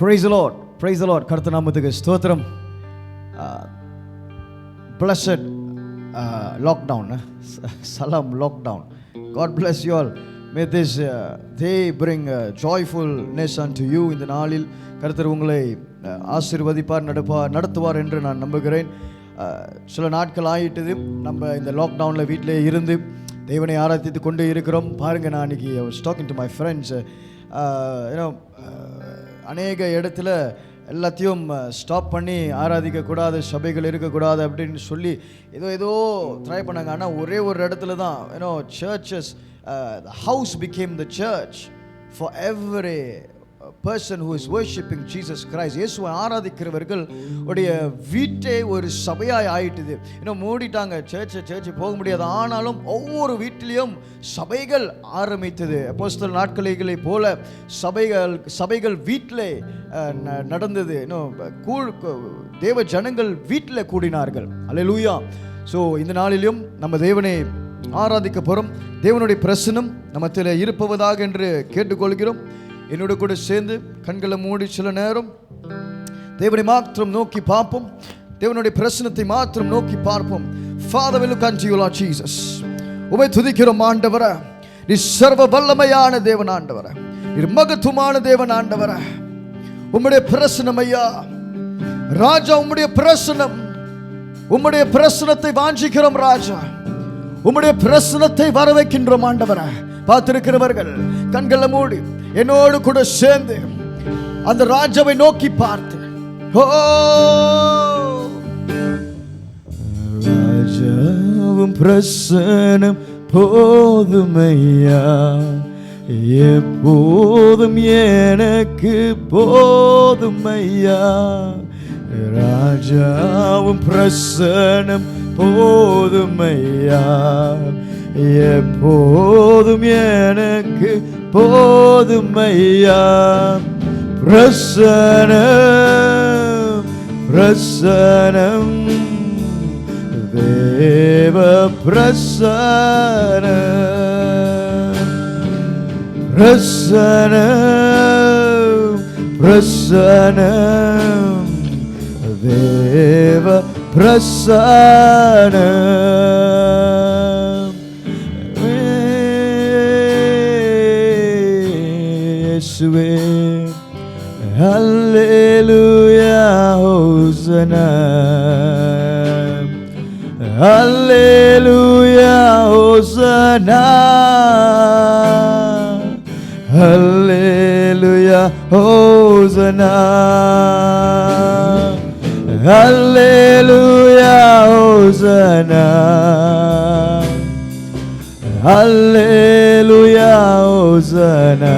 Praise the Lord. Praise the Lord. கர்த்தர் நாமத்துக்கு ஸ்தோத்திரம். Blessed lockdown. Salam lockdown. God bless you all. May this day bring joyfulness unto you. இந்த நாளில் கர்த்தர் உங்களை ஆசீர்வதிப்பார், நடத்துவார் என்று நான் நம்புகிறேன். சில நாட்கள் ஆயிட்டது நம்ம இந்த லாக்டவுனில் வீட்டிலே இருந்து தேவனை ஆராதித்து கொண்டு இருக்கிறோம். பாருங்கள், நான் அன்றைக்கி I was talking to my friends. அநேக இடத்துல எல்லாத்தையும் ஸ்டாப் பண்ணி ஆராதிக்கக்கூடாது, சபைகள் இருக்கக்கூடாது அப்படின்னு சொல்லி ஏதோ ட்ரை பண்ணாங்க. ஆனால் ஒரே ஒரு இடத்துல தான் churches, the house became the church for every person who is worshiping Jesus Christ. இயேசுவை ஆராதிக்கிறவர்கள் உடைய வீட்டே ஒரு சபையாய் ஆயிட்டுது. மூடிட்டாங்க, சர்ச்சு போக முடியாது. ஆனாலும் ஒவ்வொரு வீட்டிலையும் சபைகள் ஆரம்பித்தது. அப்போஸ்தலர் நாட்களை போல சபைகள் வீட்டிலே நடந்தது. தேவ ஜனங்கள் வீட்டில் கூடினார்கள். அல்லேலூயா. ஸோ இந்த நாளிலும் நம்ம தேவனை ஆராதிக்க போகிறோம். தேவனுடைய பிரசன்னம் நம்மத்தில் இருப்பதாக என்று கேட்டுக்கொள்கிறோம். என்னோட கூட சேர்ந்து கண்களை மூடி சில நேரம் தேவனை மாத்திரம் நோக்கி பார்ப்போம். தேவனுடைய பிரசன்னத்தை மாத்திரம் நோக்கி பார்ப்போம். Father, we look unto you, Lord Jesus. உம்மை துதிக்கிறோம் ஆண்டவரே. நீ சர்வ வல்லமையான தேவன் ஆண்டவரே. நீ மகத்துவமான தேவன் ஆண்டவரே. உம்முடைய பிரசன்னம் ஐயா ராஜா, உம்முடைய பிரசன்னம், உம்முடைய பிரசன்னத்தை வாஞ்சிக்கிறோம் ராஜா. உம்முடைய பிரசன்னத்தை வர வைக்கின்றோம் ஆண்டவரே. பார்த்திருக்கிறவர்கள் கண்களை மூடி என்னோடு கூட சேர்ந்து அந்த ராஜாவை நோக்கி பார்த்து, ராஜாவும் பிரசன்னம் போதுமையா, எப்போதும் எனக்கு போதுமையா. ராஜாவும் பிரசன்னம் போதுமையா, எப்போதும் எனக்கு போதுமையா. பிரசன்னம் பிரசன்னம் தேவ பிரசன்னம் பிரசன்னம் பிரசன்னம் தேவ பிரசன்னம். இயேசுவே ஹல்லேலூயா ஹோசனா, ஹல்லேலூயா ஹோசனா, ஹல்லேலூயா ஹோசனா, ஹல்லேலூயா ஹோசனா, ஹல்லேலூயா ஹோசனா,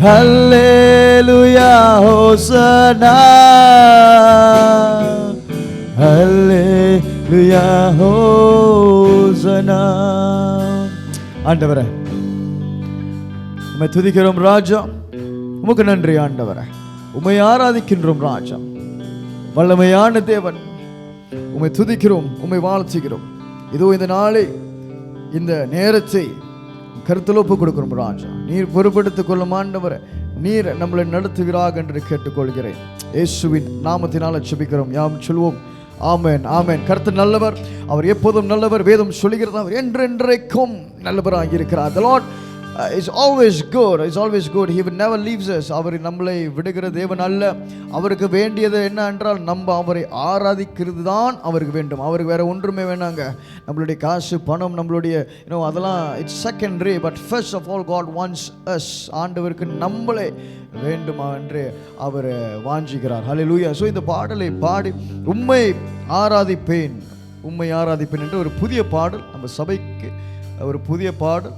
ஹல்லேலூயா ஹோசனா, ஹல்லேலூயா ஹோசனா. ஆண்டவரே உம்மை துதிக்கிறோம் ராஜா. உமக்கு நன்றி ஆண்டவரே. உம்மை ஆராதிக்கின்றோம் ராஜா. வல்லமையான தேவன், உம்மை துதிக்கிறோம், உம்மை வாழ்த்துகிறோம். இதோ இந்த நாளை இந்த நேரத்தை கருத்தில் ஒப்பு கொடுக்கிறோம் ராஜா. நீர் பொறுப்படுத்திக் கொள்ளும் ஆண்டவரே. நீர் நம்மளை நடத்துகிறாக என்று கேட்டுக்கொள்கிறேன். இயேசுவின் நாமத்தினால ஜெபிக்கிறோம். யாம் சொல்வோம் ஆமென் ஆமென். கர்த்தர் நல்லவர், அவர் எப்போதும் நல்லவர். வேதம் சொல்லுகிறது அவர் என்றென்றைக்கும் நல்லவராக இருக்கிறார். The Lord is always good. Is always good. He will never leaves us. அவர் நம்மளை விடுகிற தேவன் அல்ல. அவருக்கு வேண்டியது என்ன என்றால் நம்ம அவரை ஆராதிக்கிறது தான் அவருக்கு வேண்டும். அவருக்கு வேற ஒன்றுமே வேணாங்க. நம்மளுடைய காசு பணம் நம்மளுடைய அதெல்லாம் it's secondary. But first of all God wants us. ஆண்டவருக்கு நம்மளே வேண்டுமா என்று அவர் வாஞ்சிக்கிறார். ஹல்லேலூயா. ஸோ இந்த பாடலை பாடி உம்மை ஆராதிப்பேன், உம்மை ஆராதிப்பேன் என்று ஒரு புதிய பாடல் நம்ம சபைக்கு ஒரு புதிய பாடல்.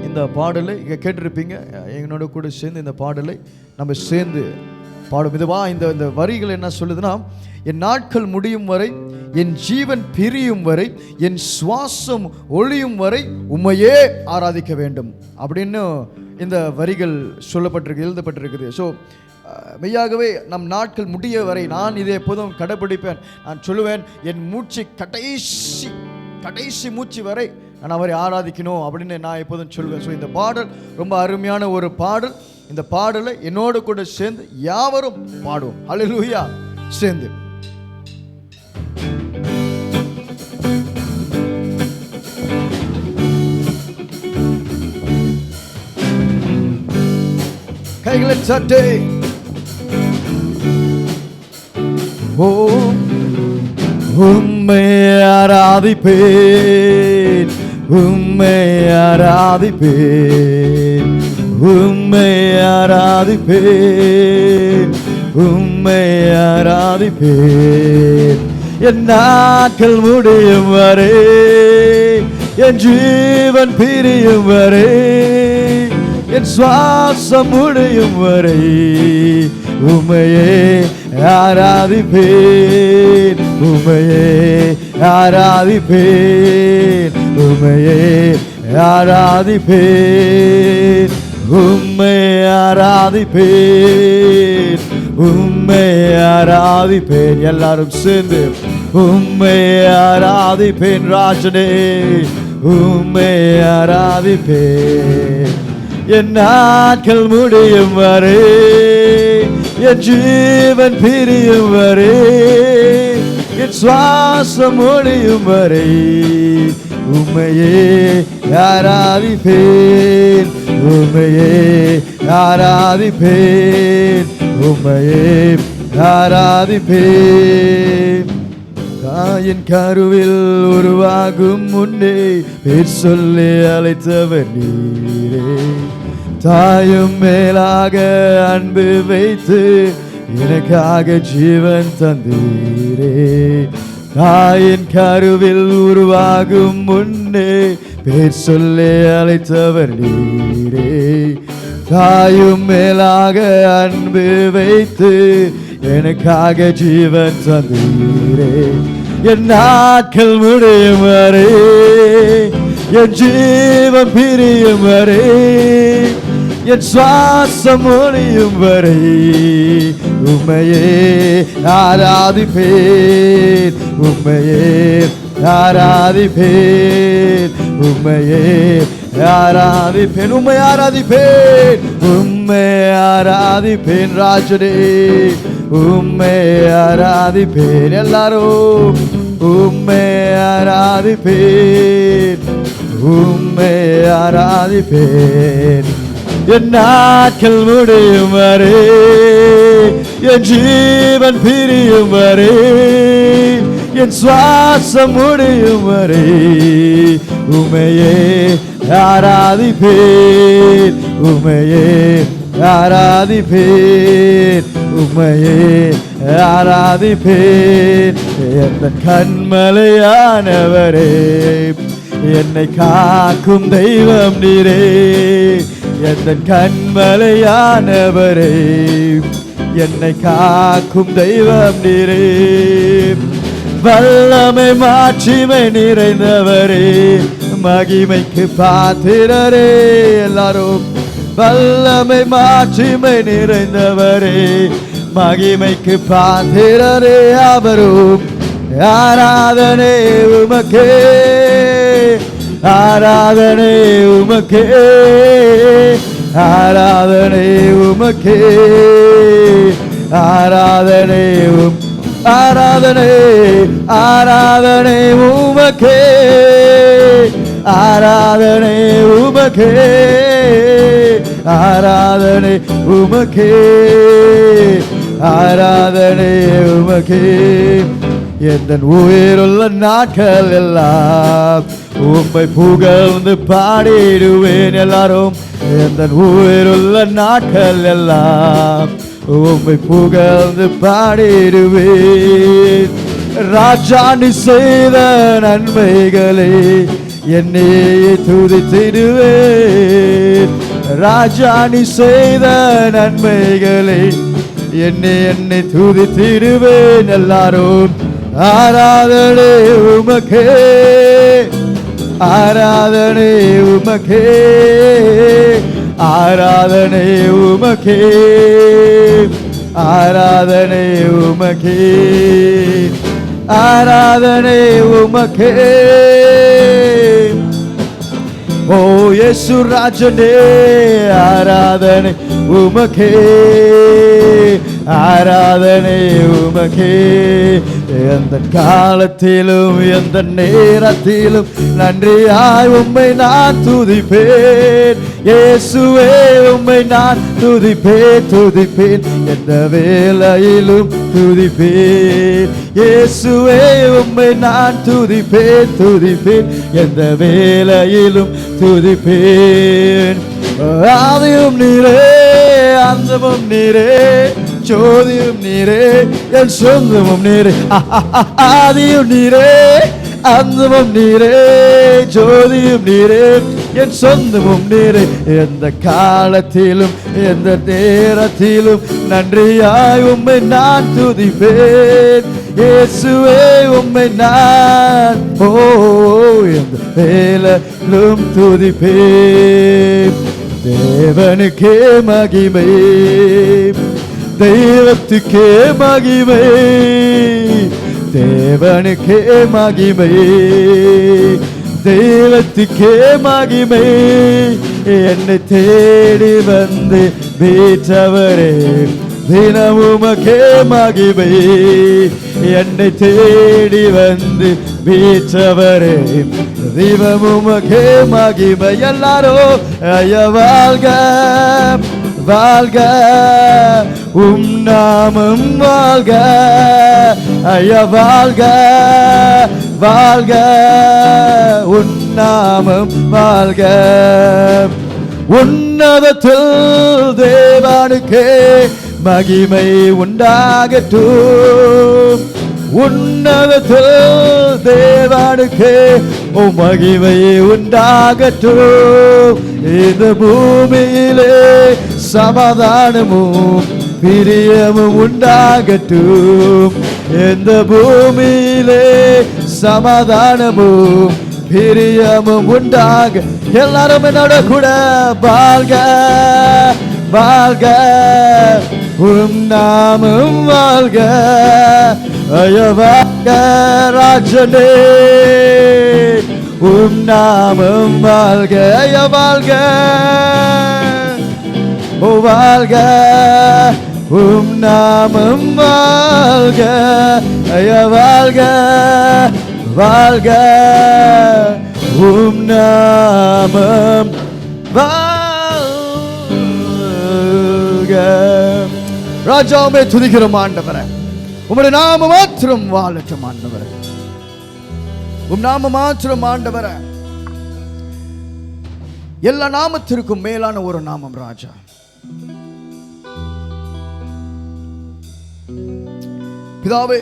இந்த பாடலை இங்கே கேட்டிருப்பீங்க. எங்களோட கூட சேர்ந்து இந்த பாடலை நம்ம சேர்ந்து பாடும். இதுவா இந்த வரிகள் என்ன சொல்லுதுன்னா, என் நாட்கள் முடியும் வரை, என் ஜீவன் பிரியும் வரை, என் சுவாசம் ஒழியும் வரை உம்மையே ஆராதிக்க வேண்டும் அப்படின்னு இந்த வரிகள் சொல்லப்பட்டிருக்கு, எழுதப்பட்டிருக்குது. ஸோ மெய்யாகவே நம் நாட்கள் முடிய வரை நான் இதை எப்போதும் கடைப்பிடிப்பேன். நான் சொல்லுவேன், என் மூச்சு கடைசி மூச்சு வரை நான் அவரை ஆராதிக்கணும் அப்படின்னு நான் எப்போதும் சொல்வேன். ஸோ இந்த பாடல் ரொம்ப அருமையான ஒரு பாடல். இந்த பாடலை என்னோடு கூட சேர்ந்து யாவரும் பாடுவோம். ஹல்லேலூயா. சேர்ந்து கைகளை தட்டி உம்மை ஆராதிப்பேன், உம்மை ஆராதிப்பேன், உம்மை ஆராதிப்பேன், உம்மை ஆராதிப்பேன். என் நாட்கள் முடியும் வரை, என் ஜீவன் பிரியும் வரை, என் சுவாசம் முடியும் வரை உம்மையே ஆராதிப்பேன், உம்மையே ஆராதிப்பேன், உம்மையே ஆராதிப்பேன், உம்மை ஆராதிப்பேன், உம்மை ஆராதிப்பேன். எல்லாரும் சேர்ந்து உம்மை ஆராதிப்பேன் ராஜனே, உம்மை ஆராதிப்பேன். என் நாட்கள் முடியும் வரை, என் ஜீவன் பிரியும் வரை, என் சுவாசம் முடியும் வரை உம்மையே ஆராதிப்பேன், உம்மையே ஆராதிப்பேன், உம்மையே ஆராதிப்பேன். தாயின் கருவில் உருவாகும் முன்னே பேர் சொல்லி அழைத்தவர் நீரே, தாயும் மேலாக அன்பு வைத்து எனக்காக ஜீவன் தந்தீரே. தாயின் கருவில் உருவாகும் முன்னே பேர் சொல்லி அழைத்தவர் நீரே, தாயும் மேலாக அன்பு வைத்து எனக்காக ஜீவன் தந்தீரே. என் நாட்கள் முடியும் வரை, என் ஜீவன் பிரியும் வரை, என் சுவாசம் முடியும் வரை உம்மையே ஆராதிப்பேன், உம்மையே ஆராதிப்பேன், உம்மையே ஆராதிப்பேன், உம்மை ஆராதிப்பேன், உம்மை ஆராதிப்பேன் ராஜனே, உம்மை ஆராதிப்பேன். எல்லாரும் உம்மை ஆராதிப்பேன், உம்மை ஆராதிப்பேன். என் நாட்கள் முடியும் வரை, என் ஜீவன் பிரியும் வரை, என் சுவாசம் முடியும் வரை உம்மையே ஆராதிப்பேன், உம்மையே ஆராதிப்பேன், உம்மையே ஆராதிப்பேன். என் கண்மலையானவரே, என்னை காக்கும் தெய்வம் நீரே, என் கண்மலையானவரே, என்னை காக்கும் தெய்வம் நீரே. வல்லமை மாட்சிமை நிறைந்தவரே, மகிமைக்கு பாத்திரரே. எல்லாரும் வல்லமை மாட்சிமை நிறைந்தவரே, மகிமைக்கு பாத்திரரே. அவரும் ஆராதனை உமக்கே, ஆராதனை உமக்கே, ஆராதனை உமக்கே, ஆராதனை ஆராதனை ஆராதனை உமக்கே, ஆராதனை உமக்கே, ஆராதனை உமக்கே, ஆராதனை உமக்கே. என் உயிருள்ள நாட்கள் எல்லாம் உம்மை புகழ்ந்து பாடிடுவேன். எல்லாரும் என் உயிருள்ள நாட்கள் எல்லாம் உம்மை புகழ்ந்து பாடிடுவேன். ராஜா நீ செய்த நன்மைகளை என்னை துதித்திடுவேன். ராஜா நீ செய்த நன்மைகளை என்னை துதித்திடுவேன். எல்லாரும் ஆராதனை உமக்கே, ஆராதனை உமக்கே, ஆராதனை உமக்கே, ஆராதனை உமக்கே, ஆராதனை உமக்கே. ஓ இயேசு ராஜனே, ஆராதனை ஆராதனை உமக்கே, ஆராதனை உமக்கே. எந்த காலத்திலும் எந்த நேரத்திலும் நன்றியாய் உம்மை நான் துதிப்பேன். இயேசுவே உம்மை நான் துதிப்பேன், துதிப்பேன். எந்த வேளையிலும் துதிப்பேன். இயேசுவே உம்மை நான் துதிப்பேன், துதிப்பேன். எந்த வேளையிலும் துதிப்பேன். ஆதியும் நீரே, அந்தமும் நீரே, ஜோதியும் நீரே, என் சொந்தமும் நீரே. ஆதியும் நீரே, அந்தமும் நீரே, ஜோதியும் நீரே, என் சொந்தமும் நீரே. எந்த காலத்திலும் எந்த நேரத்திலும் நன்றியாய் உம்மை நான் துதிப்பேன். இயேசுவே உம்மை நான் எந்த வேளையிலும் துதிப்பேன். தேவனுக்கே மகிமை, தெய்வத்துக்கே மகிமை, தேவனுக்கே மகிமை, தெய்வத்துக்கே மகிமை. என்னை தேடி வந்து மீட்டவரே, தினமுமக்கே மகிமை. என்னை தேடி வந்து மீட்டவரே, தினமுமக்கே மகிமை. எல்லாரும் ஐயா வாழ்க, வாழ்க உம் நாமம் வாழ்க. ஐயா வாழ்க, வாழ்க உன் நாமம் வாழ்க. உன்னதத்தில் தேவனுக்கே மகிமை உண்டாகட்டும். உன்னதத்தில் தேவனுக்கே மகிமை உண்டாகட்டும். இந்த பூமியிலே சமாதானமும் பிரியமும் உண்டாகட்டும். இந்த பூமியிலே சமாதானமும் பிரியமும் உண்டாக. எல்லாரும் என்னோட கூட வாழ்க, வாழ்க உம் நாமம் வாழ்க. ஐயா வாழ்க ராஜனே, உம் நாமம் வாழ்க. ஐயா வாழ்க, ஓ வாழ்க உம் நாமம் வாழ்க. ஐயா வாழ்க, வாழ்க உம் நாமம் வாழ்க. ராஜாவே துதிக்கிறோம் ஆண்டவரே, உம்முடைய நாம மாத்திரம் வாழட்டும் ஆண்டவரே. உம் நாம மாத்திரம் ஆண்டவரே. எல்லா நாமத்திற்கும் மேலான ஒரு நாமம் ராஜா. பிதாவே,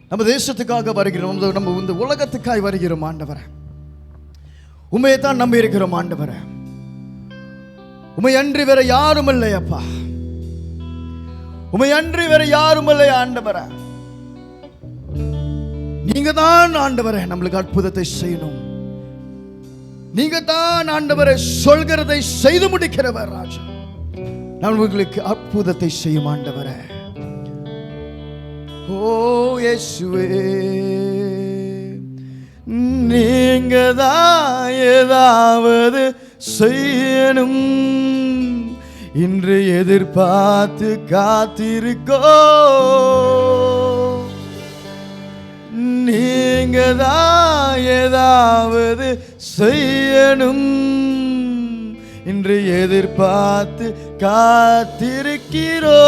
நம்ம தேசத்துக்காக வருகிறோம், நம்ம இந்த உலகத்துக்காய் வருகிறோம் ஆண்டவரே. உண்மையை தான் நம்பி இருக்கிறோம் ஆண்டவரே. உண்மை அன்றி வேற யாரும் இல்லை அப்பா. உண்மை அன்றி வேற யாரும் இல்லை ஆண்டவரே. நீங்க தான் ஆண்டவரே நம்மளுக்கு அற்புதத்தை செய்யணும். நீங்க தான் ஆண்டவரே சொல்கிறதை செய்து முடிக்கிறவர் ராஜா. நம்மளுக்கு அற்புதத்தை செய்யும் ஆண்டவரே. ஓ இயேசுவே, நீங்க தான் ஏதாவது செய்யணும். இன்று எதிர்பார்த்து காத்திருக்கோ. நீங்க தான் ஏதாவது செய்யணும். இன்று எதிர்பார்த்து காத்திருக்கிறோ.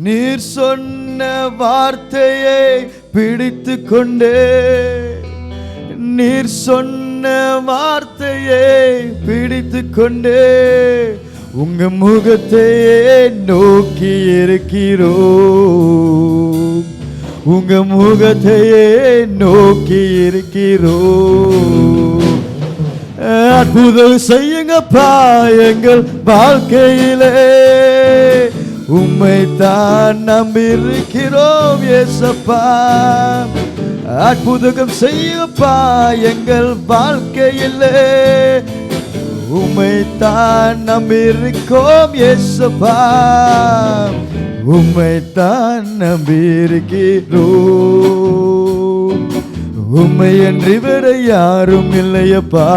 நீர் சொன்ன வார்த்தையை பிடித்து கொண்டே, நீர் சொன்ன வார்த்தையை பிடித்து கொண்டே உங்க முகத்தையே நோக்கி இருக்கிறோம். உங்க முகத்தையே நோக்கி இருக்கிறோம். அற்புதம் செய்யுங்கப்பா எங்கள் வாழ்க்கையிலே. உம்மை தான் நம்பியிருக்கிறோம் ஏசப்பா. அற்புதம் செய்யுங்கப்பா எங்கள் வாழ்க்கையிலே. உம்மை தான் நம்பியிருக்கோம் ஏசப்பா. உம்மை தான் நம்பியிருக்கிறோம். உம்மை அன்றி வேற யாரும் இல்லையப்பா.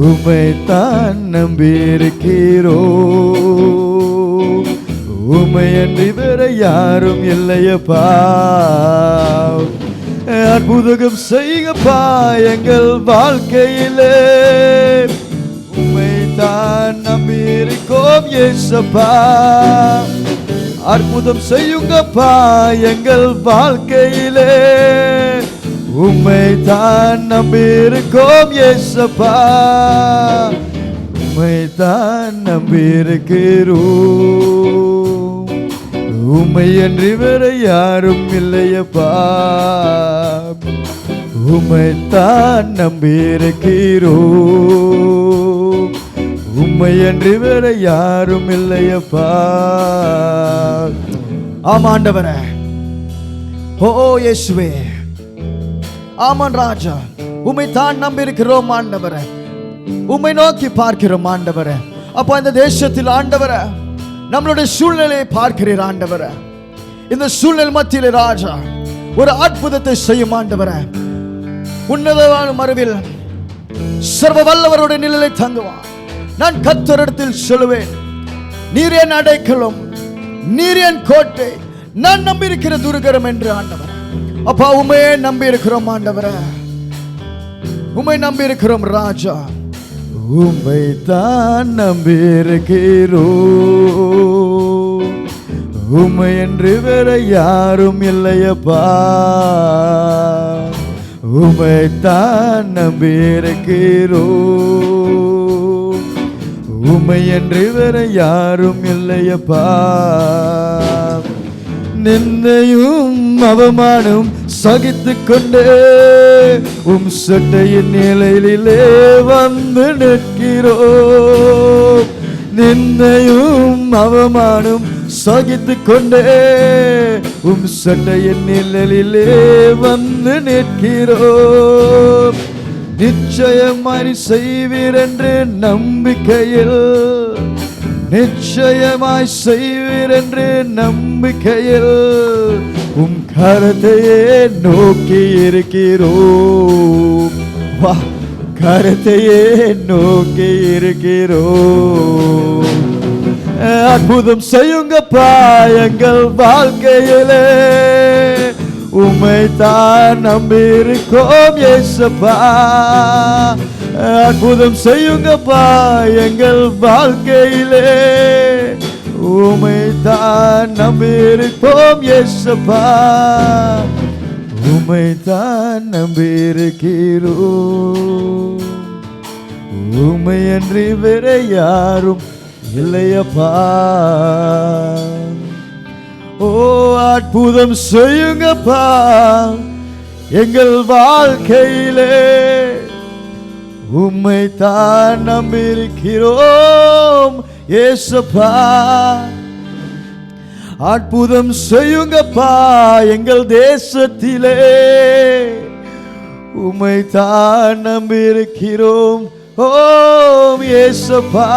உம்மைத்தான் நம்பியிருக்கிறோம். உம்மையன்றி வேற யாரும் இல்லையப்பா. அற்புதம் செய்யப்பா எங்கள் வாழ்க்கையிலே. உம்மைத்தான் நம்பியிருக்கோம் இயேசப்பா. அற்புதம் செய்யுங்கப்பா எங்கள் வாழ்க்கையிலே. உம்மைத்தான் நம்பியிருக்கோம் இயேசப்பா. உம்மைத்தான் நம்பியிருக்கிறோம். உம்மையன்றி வேற யாரும் இல்லையப்பா. உம்மைத்தான் நம்பியிருக்கிறோம். உம்மையன்றி வேற யாரும் இல்லையப்பா. ஆமா ஆண்டவரே. ஓ இயேசுவே. ஆமான் ராஜா, உம்மைத்தான் நம்பியிருக்கிறோம் ஆண்டவரே. உம்மை நோக்கி பார்க்கிறோம் ஆண்டவரே. அப்போ இந்த தேசத்தில் ஆண்டவரே நம்மளுடைய சூழ்நிலையை பார்க்கிறீர் ஆண்டவரே. இந்த சூழ்நிலை மத்தியில் ராஜா ஒரு அற்புதத்தை செய்யும் ஆண்டவரே. உன்னதமான மறுவில் சர்வ வல்லவருடைய நிழலை தங்குவான். நான் கர்த்தரிடத்தில் சொல்லுவேன், நீர் என் அடைக்கலம், நீர் என் கோட்டை, நான் நம்பியிருக்கிற துர்கரம் என்று ஆண்டவரே. அப்பா உம்மையே நம்பி இருக்கிறோம் ஆண்டவரே. உம்மை நம்பி இருக்கிறோம் ராஜா. உம்மை தான் நம்பி இருக்கிறோம். உம்மை என்று வேற யாரும் இல்லையப்பா. உம்மை தான் நம்பி இருக்கிறோம். உம்மை என்று வேற யாரும் இல்லையப்பா. நிந்தையும் அவமானம் சகித்துக் கொண்டே உம் சட்டையின் நிலையிலே வந்து நிற்கிறோம். நிந்தையும் அவமானம் சகித்துக் கொண்டே உம் சட்டையின் நிழலிலே வந்து நிற்கிறோம். நிச்சயமாய் செய்வீர் என்று நம்பிக்கையில், நிச்சயமாய் செய்வீர் என்று நம்பிக்கையில் உம் கரத்தையே நோக்கி இருக்கிறோம். வா, கரத்தையே நோக்கி இருக்கிறோம். அற்புதம் செய்யுங்கப்பா எங்கள் வாழ்க்கையிலே. உம்மை தான் நம்பியிருக்கோம் இயேசப்பா. அற்புதம் செய்யுங்கப்பா எங்கள் வாழ்க்கையிலே. உம்மை தான் நம்பியிருப்போம் இயேசப்பா. உம்மை தான் நம்பியிருக்கிறோம். உம்மை அன்றி வேற யாரும் இல்லையப்பா. ஓ அற்புதம் செய்யுங்கப்பா எங்கள் வாழ்க்கையிலே. உம்மை தான் நம்பியிருக்கிறோம் இயேசப்பா. அற்புதம் செய்யுங்கப்பா எங்கள் தேசத்திலே. உம்மை தான் நம்பியிருக்கிறோம் ஓம் இயேசப்பா.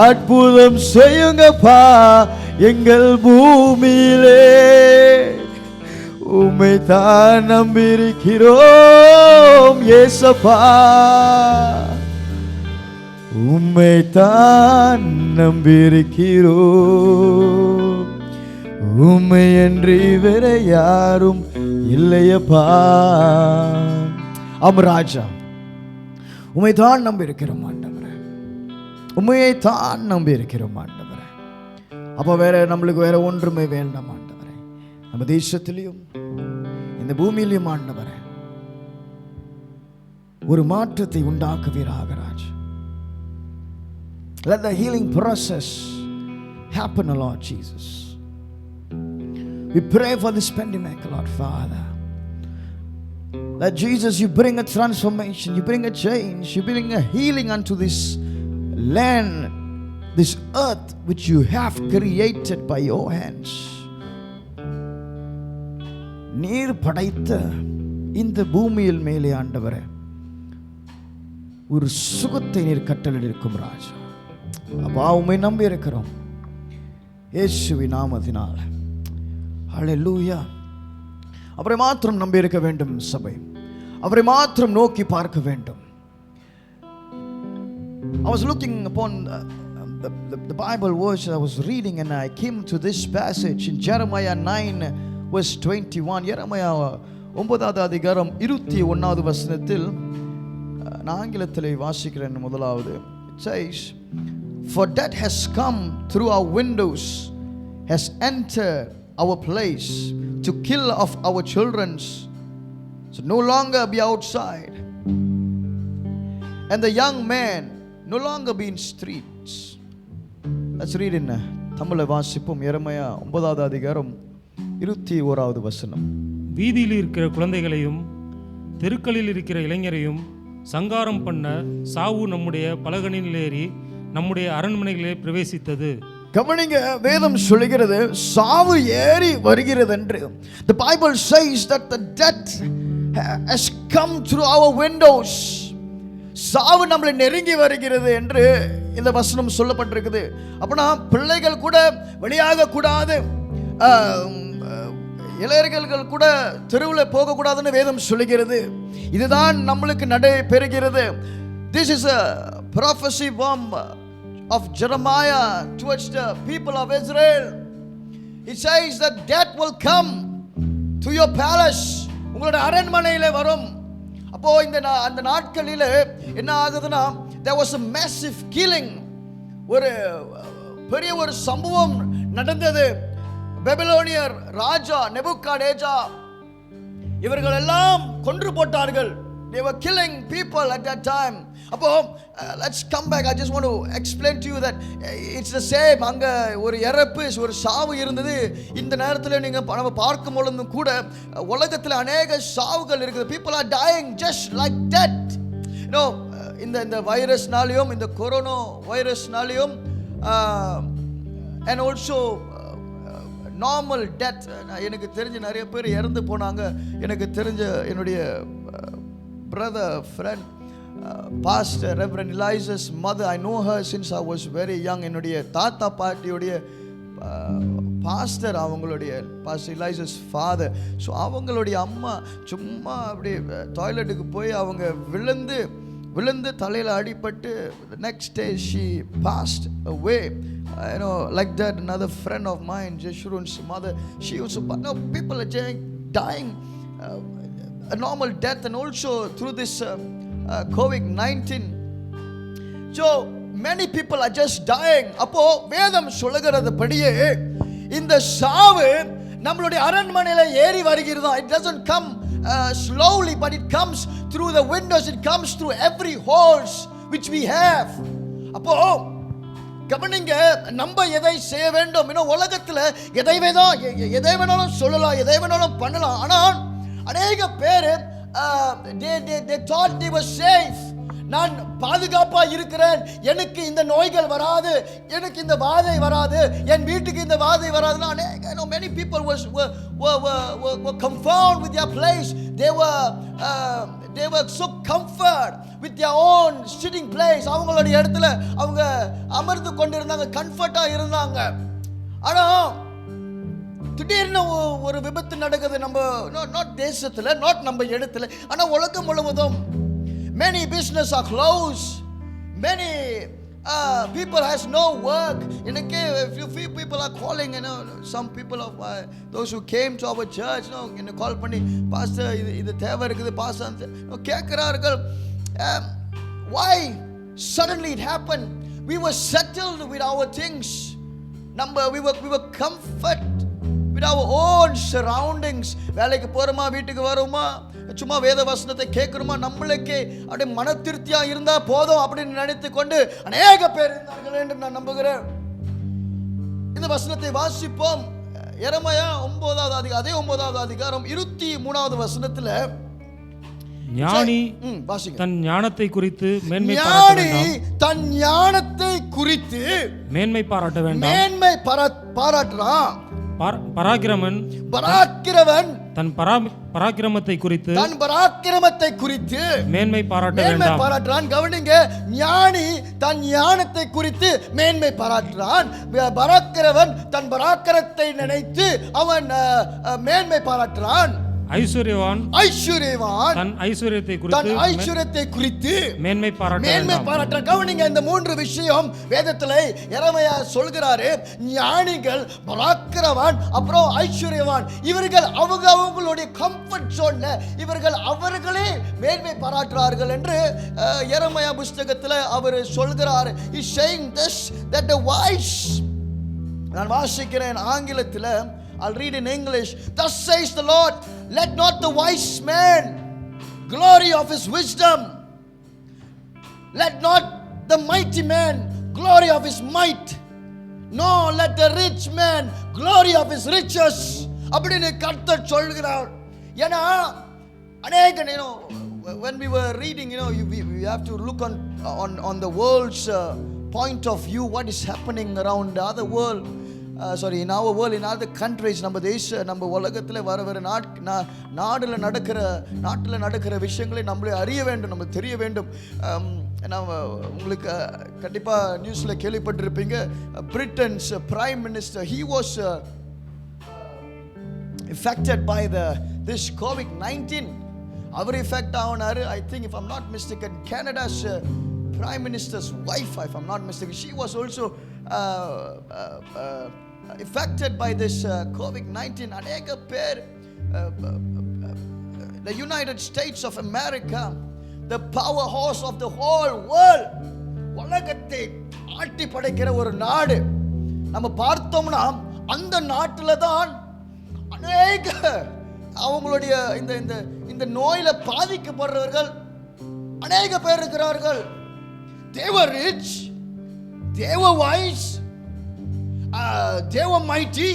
அற்புதம் செய்யுங்கப்பா எங்கள் பூமியிலே. உம்மை தான் நம்பியிருக்கிறோம் இயேசப்பா. உம்மை தான் நம்பியிருக்கிறோம். உம்மை அன்றி வேற யாரும் இல்லையப்பா. ராஜா, உம்மை தான் நம்பியிருக்கிறோம் ஆண்டவரே. உம்மையை தான் நம்பியிருக்கிறோம் ஆண்டவரே. அப்போ வேற நம்மளுக்கு வேற ஒன்றுமே வேண்டாம் ஆண்டவரே. நம்ம தேசத்திலையும் இந்த பூமியிலையும் ஆண்டவரே ஒரு மாற்றத்தை உண்டாக்குவீராக ராஜா. Let the healing process happen, Lord Jesus. We pray for this pandemic, Lord Father. That Jesus, you bring a transformation, you bring a change, you bring a healing unto this land, this earth which you have created by your hands. நீர் படைத்த இந்த பூமியில் மேலே ஆண்டவரே ஒரு சுகத்தை நீர் கட்டளையிடும் ராஜா. அப்பா உம்மை நம்பி இருக்கிறோம் இயேசுவின் நாமத்தினால. ஹல்லேலூயா. அவரை மாத்திரம் நம்பி இருக்க வேண்டும் சபை. அவரை மாத்திரம் நோக்கி பார்க்க வேண்டும். I was looking upon the Bible verse I was reading, and I came to this passage in Jeremiah 9 verse 21. Jeremiah 9வது அதிகாரம் 21வது வசனத்தில் நான் ஆங்கிலத்தில் வாசிக்கிறேன். முதலாவது it says, "For death has come through our windows, has entered our place to kill of our children, so no longer be outside, and the young man no longer be in streets." Let's read in தமிழை வாசிப்போம். எரேமியா 9வது அதிகாரம் 21வது வசனம். வீதியில் இருக்கிற குழந்தைகளையும் தெருக்களில் இருக்கிற இளைஞரையும் சங்காரம் பண்ண சாவு நம்முடைய பலகனில் ஏறி நம்முடைய அரண்மனைகளே பிரவேசித்தது. கவனிங்க, வேதம் சொல்லுகிறது சாவு ஏறி வருகிறது என்று. The Bible says that the death has come through our windows. சாவு நம்மளை நெருங்கி வருகிறது என்று இந்த வசனம் சொல்லப்பட்டிருக்குது. அப்பனா பிள்ளைகள் கூட வெளியாக கூடாது, இளைஞர்கள் கூட தெருவில் போகக்கூடாதுன்னு வேதம் சொல்லுகிறது. இதுதான் நம்மளுக்கு நடைபெறுகிறது. This is a prophecy from of Jeremiah towards the people of Israel. It says that death will come to your palace. உங்களுடைய அரண்மனையிலே வரும். அப்போ அந்த நாட்களில் என்ன ஆகுதுன்னா, there was a massive killing. ஒரு பெரிய ஒரு சம்பவம் நடந்தது. பெபிலோனியர் ராஜா நெபுகாத்நேச்சார் இவர்கள் எல்லாம் கொன்று போட்டார்கள். They were killing people at that time. அப்போ let's come back. I just want to explain to you that it's the same. அங்க ஒரு இறப்பு, ஒரு சாவு இருந்தது. இந்த நேரத்தில் நீங்க நம்ம பார்க்கும் பொழுது கூட உலகத்தில் அநேக சாவுகள் இருக்குது. People are dying just like that. You know, இந்த வைரஸ்னாலையும், இந்த கொரோனா வைரஸ்னாலையும், and also நார்மல் டெத். எனக்கு தெரிஞ்ச நிறைய பேர் இறந்து போனாங்க. எனக்கு தெரிஞ்ச என்னுடைய பிரதர் ஃப்ரெண்ட் பாஸ்டர் ரெவரண்ட் எலைசஸ் mother, I know her since I was very young. என்னுடைய தாத்தா பாட்டியுடைய பாஸ்டர், அவங்களுடைய பாஸ்டர் எலைசஸ் ஃபாதர். ஸோ அவங்களுடைய அம்மா சும்மா அப்படி டாய்லெட்டுக்கு போய் அவங்க விழுந்து தலையில் அடிபட்டு next day she passed away. You know, like that. Another friend of mine, Jeshurun's mother, she also, no, people are dying a normal death, and also through this COVID-19. So many people are just dying. அப்போ வேதம் சொல்லுகிறது படியே இந்த சாவு நம்மளுடைய அரண்மனையில ஏறி வருகிறதா. It doesn't come slowly, but it comes through the windows. It comes through every holes which we have. அப்போ கவனிங்க, நம்ம எதை செய்ய வேண்டும்? இன்னும் உலகத்தில் எதை வேணாலும் சொல்லலாம், எதை வேணாலும் பண்ணலாம். ஆனால் அநேக பேர் they thought they were safe. நான் பாதுகாப்பா இருக்கிறேன், எனக்கு இந்த நோய்கள் வராது, எனக்கு இந்த வாதை வராது, என் வீட்டுக்கு இந்த வாதை வராதுன்னா many people were confounded with their place. They were so comfort with their own sitting place. அவங்களுடைய இடத்துல அவங்க அமர்ந்து கொண்டிருந்தாங்க, கம்ஃபர்ட்டா இருந்தாங்க. ஆனா திடீர்னு ஒரு விபத்து நடக்குது. நம்ம நாட் தேசத்துல, நாட் நம்ம இடத்துல, ஆனா உலகம் முழுவதும் many businesses are closed. Many people has no work. A few people are calling, some people of those who came to our church, call பண்ணி பாஸ்டர் இது தேவை இருக்குது பாஸ்டர் கேட்கிறார்கள். Why suddenly it happened? We were settled with our things. We were comfort with our own surroundings. வேலைக்கு போறோமா, வீட்டுக்கு வரோமா, சும்மா வேத வசனத்தை கேட்கிறோமா, நம்மளுக்கு அப்படியே மன திருப்தியா இருந்தா போதும் அப்படின்னு நினைத்து கொண்டு அநேக பேர் இருந்தார்கள் என்று நான் நம்புகிறேன். இந்த வசனத்தை வாசிப்போம். எரேமியா 9வது அதிகாரம் 23வது வசனத்துல ஞானி தன் ஞானத்தை குறித்து மேன்மை பாராட்ட வேண்டாம். மேன்மை பாராட்டுறான். பராக்கிரமன் தன் பராக்கிரமத்தை குறித்து மேன்மை பாராட்டுறான். கவனிங்க, ஞானி தன் ஞானத்தை குறித்து மேன்மை பாராட்டுறான். பராக்கிரவன் தன் பராக்கிரத்தை நினைத்து அவன் மேன்மை பாராட்டுறான். ஐஸ்வர்யவான் தன் ஐஸ்வர்யத்தை குறித்து மேன்மை பாராட்ட. கவனிங்க, இந்த 3 விஷயம் வேதத்துல எரேமியா சொல்கிறாரு. ஞானிகள், பராக்கிரவான், அப்புறம் ஐஸ்வர்யவான். இவர்கள் அவங்களுடைய கம்ஃபர்ட் ஜோன்ல இவர்கள் அவர்களே மேன்மை பாராட்டுறார்கள் என்று எரேமியா புத்தகத்தில் அவர் சொல்கிறார். He is saying this, that the wise, நான் வாசிக்கிறேன் ஆங்கிலத்தில், I'll read in English. Thus says the Lord, let not the wise man glory of his wisdom, let not the mighty man glory of his might, nor let the rich man glory of his riches. அப்படின்னு கர்த்தர் சொல்கிறார். ஏன்னா அநேக, when we were reading, we have to look on the world's point of view, what is happening around the other world. In our world, in other countries. நம்ம உலகத்தில் வர நாட்டில் நடக்கிற விஷயங்களை நம்மளே அறிய வேண்டும், நம்ம தெரிய வேண்டும். உங்களுக்கு கண்டிப்பாக நியூஸில் கேள்விப்பட்டிருப்பீங்க, Britain's prime minister, he was affected by this COVID-19. அவர் எஃபெக்ட் ஆனார். I think, if I'm not mistaken, Canada's prime minister's wife, if I'm not mistaken, she was also affected by this COVID-19. அநேக பேர், the United States of America, the powerhouse of the whole world, உலகத்தை ஆட்டி படைக்கிற ஒரு நாடு. நம்ம பார்த்தோம்னா அந்த நாட்டில் தான் அநேக அவங்களுடைய இந்த நோயில பாதிக்கப்படுறவர்கள் அநேக பேர் இருக்கிறார்கள். They were rich, they were wise, they were mighty,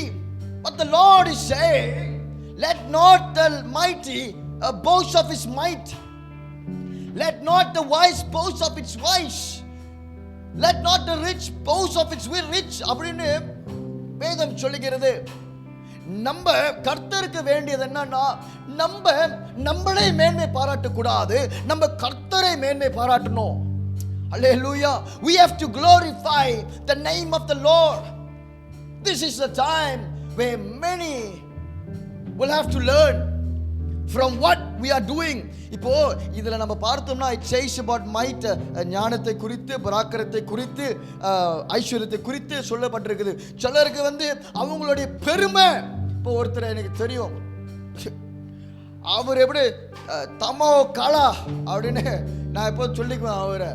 but the Lord is saying, let not the mighty boast of his might, let not the wise boast of its wise, let not the rich boast of its rich. அப்படின்னு வேதம் சொல்லுகிறது. நம்ம கர்த்தருக்கு வேண்டியது என்னன்னா, நம்மளே மேன்மை பாராட்ட கூடாது, நம்ம கர்த்தரை மேன்மை பாராட்டணும். Hallelujah. We have to glorify the name of the Lord. This is the time where many will have to learn from what we are doing. இப்போ இதுல நம்ம பார்த்தோம்னா, it says about might, ஞானத்தை குறித்து, பராக்கிரத்தை குறித்து, ஐஸ்வர்யத்தை குறித்து சொல்லப்பட்டிருக்குது. சிலருக்கு அவங்களுடைய பெருமை. இப்போ ஒருத்தர் எனக்கு தெரியும், அவர் எப்படி தமோ காலா அப்படின்னு நான் இப்போ சொல்லிக்குவேன். அவரை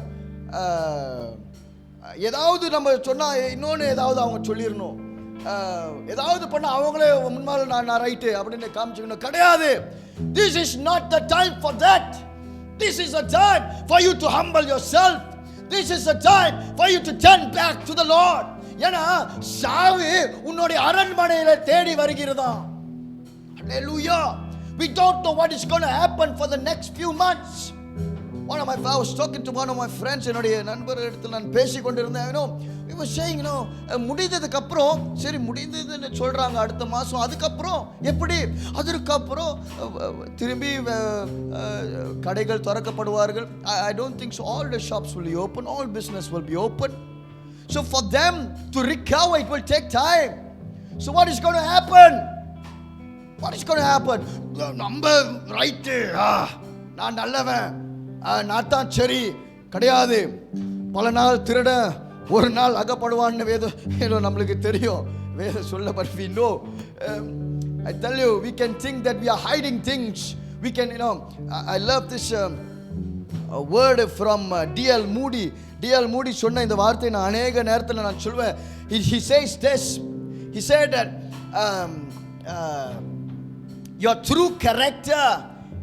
ஏதாவது நம்ம சொன்னா இன்னொன்று ஏதாவது அவங்க சொல்லிடணும், ஏதாவது பண்ண அவங்களே முன்னால் நான் ரைட்டு அப்படின்னு காமிச்சுக்கணும். கிடையாது. This is not the time for that. This is a time for you to humble yourself. This is a time for you to turn back to the Lord. ஏன்னா சாவு உன்னுடைய அரண்மனையில தேடி வருகிறதா. Hallelujah. We don't know what is going to happen for the next few months. I was talking to one of my friends, என்னுடைய நண்பர் இடத்துல நான் பேசிக் கொண்டிருந்தேன். we were saying, முடிந்ததுக்கு அப்புறம், சரி முடிந்ததுன்னு சொல்றாங்க அடுத்த மாசம், அதுக்கப்புறம் எப்படி? அதுக்கப்புறம் திரும்பி கடைகள் திறக்கப்படுவார்கள். I don't think so. All the shops will be open, all business will be open. So for them to recover, it will take time. So what is going to happen? What is going to happen? நம்ம right, நான் நல்லவன், நான் தான் சரி. கிடையாது. பல நாள் திருட, ஒரு நாள் அகப்படுவான்னு வேதம் நம்மளுக்கு தெரியும். வேதம் சொல்ல, but we know. I tell you, we can think that we are hiding things. We can, I love this word from D.L. Moody. D.L. Moody சொன்ன இந்த வார்த்தை நான் அநேக நேரத்தில் நான் சொல்வேன். He says this. He said that your true character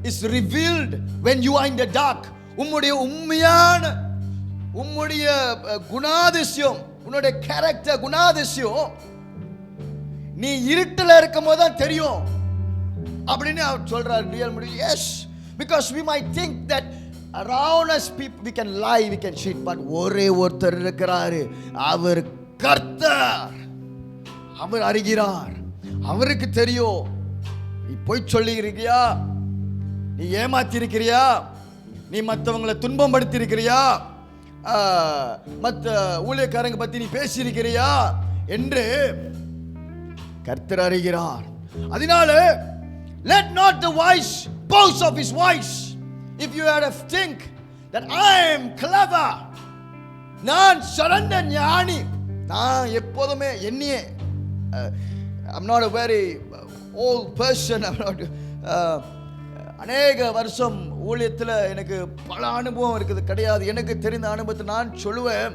is revealed when you are in the dark. உம்முடைய உண்மையான குணாதிசயம், உன்னுடைய கேரக்டர் குணாதிசயம் நீ இருட்டில் இருக்கும் போது தான் தெரியும் அப்படின்னு அவர் சொல்றார். ரியல் முடி. Yes, because we might think that around us people we can lie, we can cheat, but ஒரே ஒருத்தர் இருக்கிறாரு, அவர் கர்த்தர். அவர் அறிகிறார், அவருக்கு தெரியும். நீ போய் சொல்லி இருக்கிறியா, நீ ஏமாத்தி இருக்கிறியா, நீ மற்றவங்களை துன்பம் படுத்தி இருக்கிறியா, மற்ற ஊழியக்காரங்க பத்தி நீ பேசி இருக்கிறியா என்று கர்த்தர் அறிகிறார். அதனால let not the wise boast of his wise. If you had to think that I am clever, நான் சிறந்த ஞானி, நான் எப்போதுமே என்னையே, I'm not a very old person, I'm not அநேக வருஷம் ஊழியத்தில் எனக்கு பல அனுபவம் இருக்குது கிடையாது. எனக்கு தெரிந்த அனுபவத்தை நான் சொல்லுவேன்.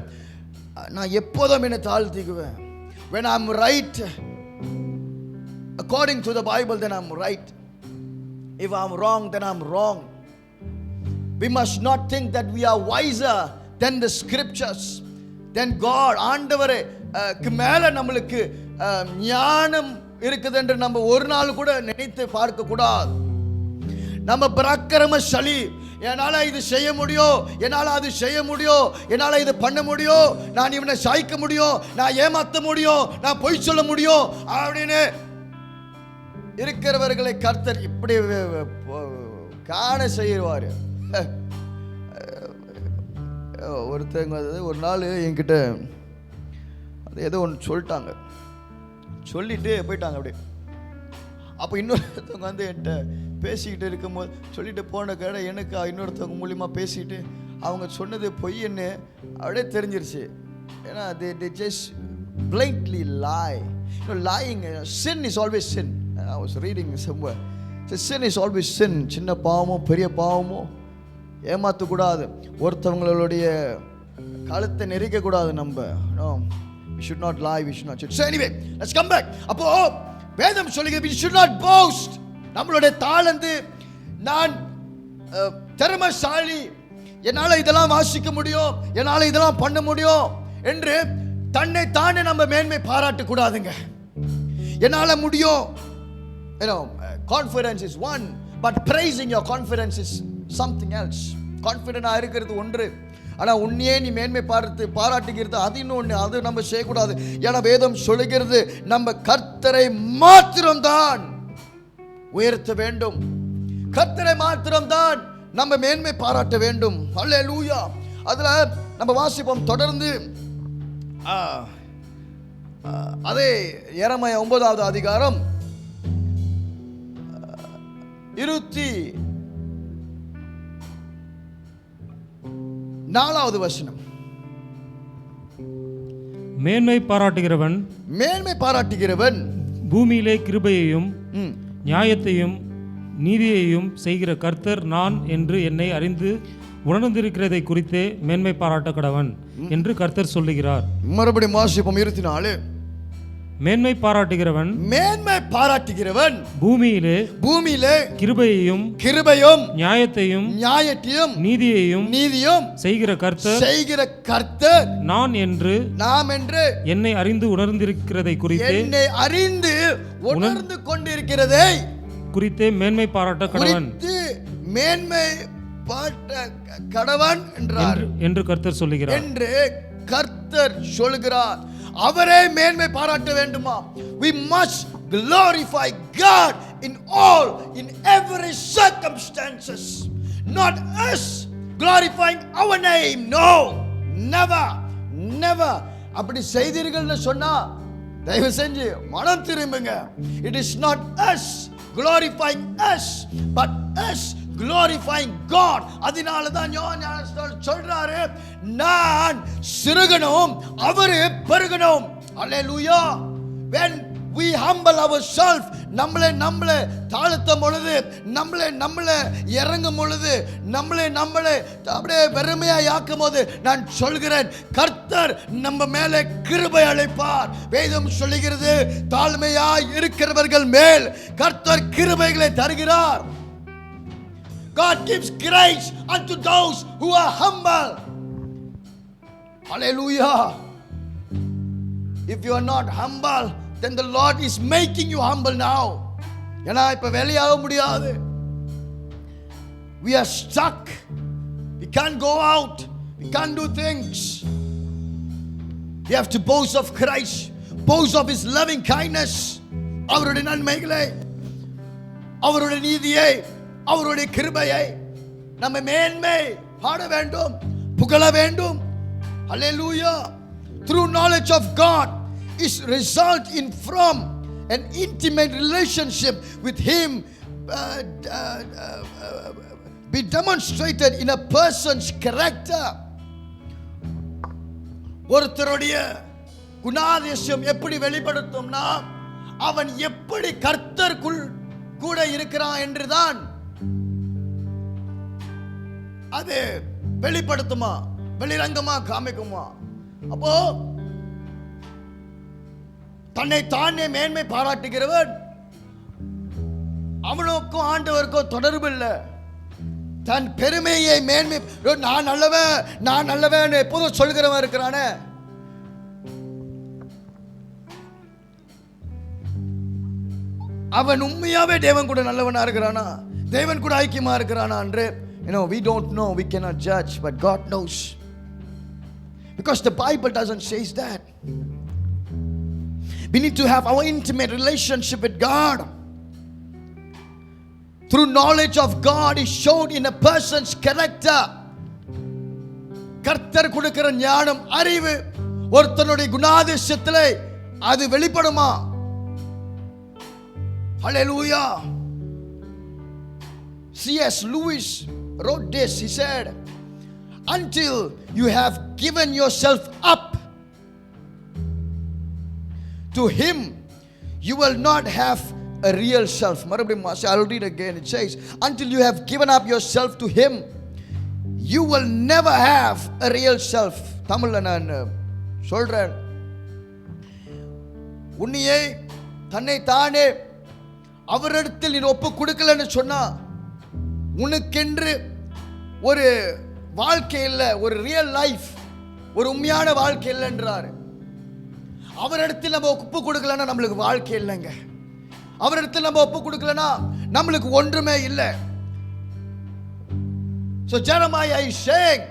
நான் எப்போதும் என்னை தாழ்த்திக்குவேன். When I'm right according to the Bible, then I'm right. If I'm wrong, then I'm wrong. We must not think that we are wiser than the scriptures, then God. ஆண்டவரே மேல நம்மளுக்கு ஞானம் இருக்குது என்று நம்ம ஒரு நாள் கூட நினைத்து பார்க்க கூடாது. நம்ம பராக்கிரமசாலி, என்னால் இது செய்ய முடியும், என்னால் அது செய்ய முடியும், என்னால் இது பண்ண முடியும், நான் இவனை சாய்க்க முடியும், நான் ஏமாற்ற முடியும், நான் பொய் சொல்ல முடியும் அப்படின்னு இருக்கிறவர்களை கர்த்தர் இப்படி காண செய்வார். ஒருத்தவங்க ஒரு நாள் என்கிட்ட அது ஏதோ ஒன்று சொல்லிட்டாங்க, சொல்லிட்டு போயிட்டாங்க அப்படியே. அப்போ இன்னொருத்தவங்க வந்து என்கிட்ட பேசிக்கிட்டு இருக்கும்போது சொல்லிட்டு போன கடை எனக்கு இன்னொருத்தவங்க மூலியமாக பேசிக்கிட்டு அவங்க சொன்னது பொய்ன்னு அப்படியே தெரிஞ்சிருச்சு. ஏன்னா they just blatantly lie. Lying, sin is always sin. I was reading somewhere. So sin is always sin. சின்ன பாவமோ பெரிய பாவமோ ஏமாற்றக்கூடாது, ஒருத்தவங்களுடைய காலத்தை நெரிக்க கூடாது. நம்ம we should not lie, we should not cheat. So anyway, let's come back. அப்போ வேதம் சொல்லுகிறது we should not boast. நம்மளுடைய தாளந்து, நான் திறமைசாலி, என்னால் இதெல்லாம் வாசிக்க முடியும், என்னால் இதெல்லாம் பண்ண முடியும் என்று தன்னை தானே நம்ம மேன்மை பாராட்ட கூடாதுங்க. என்னால் முடியும், confidence is one, but praising your confidence is something else. கான்ஃபிடென்ட்டாக இருக்கிறது ஒன்று, ஆனால் உன்னையே நீ மேன்மை பாராட்டுகிறது அது இன்னொன்று. அது நம்ம செய்யக்கூடாது. ஏன்னா வேதம் சொல்லுகிறது நம்ம கர்த்தரை மாத்திரம்தான் உயர்த்த வேண்டும், கர்த்தரை மாத்திரம்தான் நம்ம மேன்மை பாராட்ட வேண்டும். அல்லேலூயா. அதுல நம்ம வாசிப்போம் தொடர்ந்து. அதே எரேமியா 9வது அதிகாரம் 24வது வசனம். மேன்மை பாராட்டுகிறவன் பூமியிலே கிருபையையும் நியாயத்தையும் நீதியையும் செய்கிற கர்த்தர் நான் என்று என்னை அறிந்து உணர்ந்திருக்கிறதை குறித்தே மேன்மை பாராட்ட கடவன் என்று கர்த்தர் சொல்லுகிறார். மறுபடியும் வாசிப்போம் 24. மேன்மை பாராட்டுகிறவன் பூமியிலே கிருபையையும் நியாயத்தையும் நீதியையும் செய்கிற கர்த்தர் நாம் என்று என்னை அறிந்து உணர்ந்திருக்கிறதை குறித்தே மேன்மை பாராட்ட கடவன் என்று கர்த்தர் சொல்லுகிறார் என்று கர்த்தர் சொல்கிறார். அவரே மேன்மை பாராட்ட வேண்டுமா? We must glorify God in all, in every circumstances, not us glorifying our name. No, never, never. அப்படி செய்தீர்கள்னு சொன்னா தயவு செஞ்சு மனம் திரும்புங்க. It is not us glorifying us, but us glorifying God. அதனால தான் யோவான் சொல்றாரு, நான் சிறுகணும் அவரு பெருகணும். அல்லேலூயா. when we humble ourselves, நம்மளே தாழ்த்தும் பொழுது, நம்மளே இறங்கும் பொழுது, நம்மளே அப்படியே வெறுமையா யாக்கும் போது, நான் சொல்கிறேன் கர்த்தர் நம்ம மேலே கிருபை அளிப்பார். வேதம் சொல்லுகிறது தாழ்மையாய் இருக்கிறவர்கள் மேல் கர்த்தர் கிருபைகளை தருகிறார். God gives grace unto those who are humble. Hallelujah. If you are not humble, then the Lord is making you humble now. ஏன்னா இப்ப வெளியாக முடியாது. We are stuck. We can't go out. We can't do things. We have to boast of Christ. Boast of His loving kindness. அவருடைய நன்மைகளை, அவருடைய நீதியை, அவருடைய கிருபையை நம்ம மேன்மை பாட வேண்டும், புகழ வேண்டும். Hallelujah. Through knowledge of God is result in from an intimate relationship with Him be demonstrated in a person's character. ஒருத்தருடைய குணாதிசயம் எப்படி வெளிப்படுத்தும்னா அவன் எப்படி கர்த்தருக்குள் கூட இருக்கிறான் என்றுதான் அது வெளிப்படுத்துமா, வெளிரங்கமா காமிக்குமா. அப்போ தன்னை தானே மேன்மை பாராட்டுகிறவன் அவனுக்கும் ஆண்டவருக்கும் தொடர்பு இல்லை. தன் பெருமையை மேன்மை, நான் நல்லவன் நான் நல்லவன் எப்போதும் சொல்கிறவன் இருக்கிறானே, அவன் உண்மையாவே தேவன் கூட நல்லவனா இருக்கிறானா, தேவன் கூட ஐக்கியமா இருக்கிறானா என்று we don't know, we cannot judge, but God knows, because the Bible doesn't say that. We need to have our intimate relationship with God. Through knowledge of God is shown in a person's character. கர்த்தர் கொடுக்கிற ஞானம், அறிவு ஒருத்தனுடைய குணாதிசயத்திலே அது வெளிப்படுமா. Hallelujah. C.S. Lewis wrote this. He said, until you have given yourself up to Him, you will not have a real self. I'll read again. It says, until you have given up yourself to Him, you will never have a real self. தமிழ்ல நான் சொல்றேன், உன்னையே தன்னை தானே அவரிடத்தில் நீ ஒப்பு கொடுக்கலன்னு சொன்னா உனக்கென்று ஒரு வாழ்க்கை இல்லை, ஒரு ரியல் லைஃப், ஒரு உண்மையான வாழ்க்கை இல்லைன்றாரு. அவரிடத்தில் நம்ம ஒப்பு கொடுக்கலன்னா நம்மளுக்கு வாழ்க்கை இல்லைங்க. அவரிடத்தில் நம்ம ஒப்பு கொடுக்கலன்னா நம்மளுக்கு ஒன்றுமே இல்லை. So Jeremiah is saying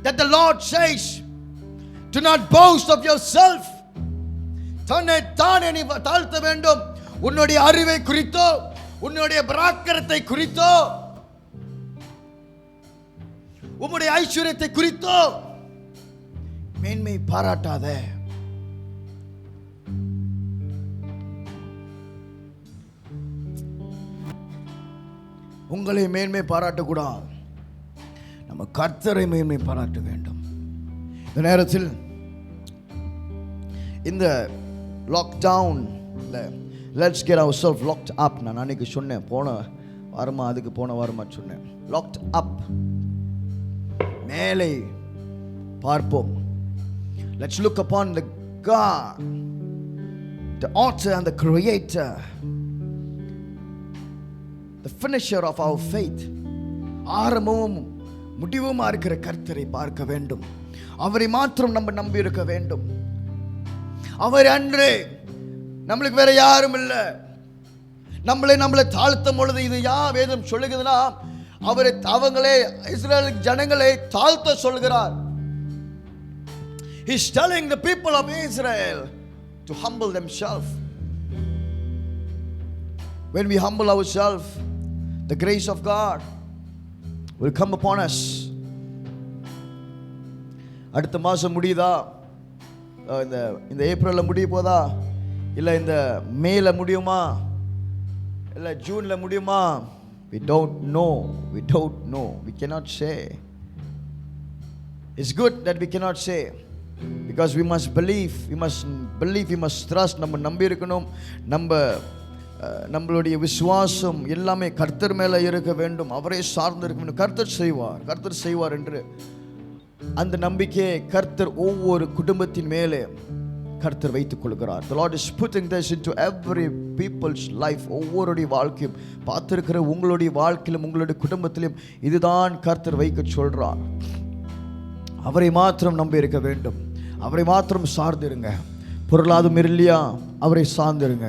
that the Lord says, do not boast of yourself. தன்னை தானே நீ தாழ்த்த வேண்டும். உன்னுடைய அறிவை குறித்தோ உன்னுடைய பராக்கிரத்தை குறித்தோ உன்னுடைய ஐஸ்வர்யத்தை குறித்தோ மேன்மை பாராட்டாத. உங்களை மேன்மை பாராட்டக்கூடாது, நம்ம கர்த்தரை மேன்மை பாராட்ட வேண்டும். இந்த நேரத்தில் இந்த லாக்டவுன்ல let's get our self locked up. நான் அன்னைக்கு சொன்னேன், போன வாரமா சொன்னேன், லாக்ட் அப், மேலே பார்ப்போம். Let's look upon the God, the author and the creator, the finisher of our faith. ஆரம்பமும் முடிவுமா இருக்கிற கர்த்தரை பார்க்க வேண்டும். அவரை மாத்திரம் நம்ம நம்பி இருக்க வேண்டும். அவர் அன்று நம்மளுக்கு வேற யாரும் இல்லை. நம்மளை தாழ்த்தும் பொழுது இது வேதம் சொல்லுகிறதுனா அவங்களே இஸ்ரேல் ஜனங்களை தாழ்த்த சொல்கிறார். He is telling the people of Israel to humble themselves. When we humble ourselves, the grace of God will come upon us. அடுத்த மாதம் முடியுதா, இந்த ஏப்ரலில் முடிய போதா, இல்லை இந்த மேல முடியுமா, இல்லை ஜூனில் முடியுமா? We don't know. We cannot say. It's good that we cannot say, because we must believe, we must trust. நம்ம நம்பி இருக்கணும். நம்மளுடைய விசுவாசம் எல்லாமே கர்த்தர் மேலே இருக்க வேண்டும். அவரே சார்ந்து இருக்க வேண்டும். கர்த்தர் செய்வார் என்று அந்த நம்பிக்கையை கர்த்தர் ஒவ்வொரு குடும்பத்தின் மேலே கர்த்தர் வைத்துக் கொள்கிறார். The Lord is putting this into every people's life. ஒவ்வொருடைய வாழ்க்கையும் பார்த்திருக்கிற உங்களுடைய வாழ்க்கையிலும் உங்களுடைய குடும்பத்திலும் இதுதான் கர்த்தர் வைக்க சொல்றார். அவரை மாத்திரம் நம்பி இருக்க வேண்டும். அவரை மாத்திரம் சார்ந்திருங்க. பொருளாதாரம் இல்லையா, அவரை சார்ந்திருங்க.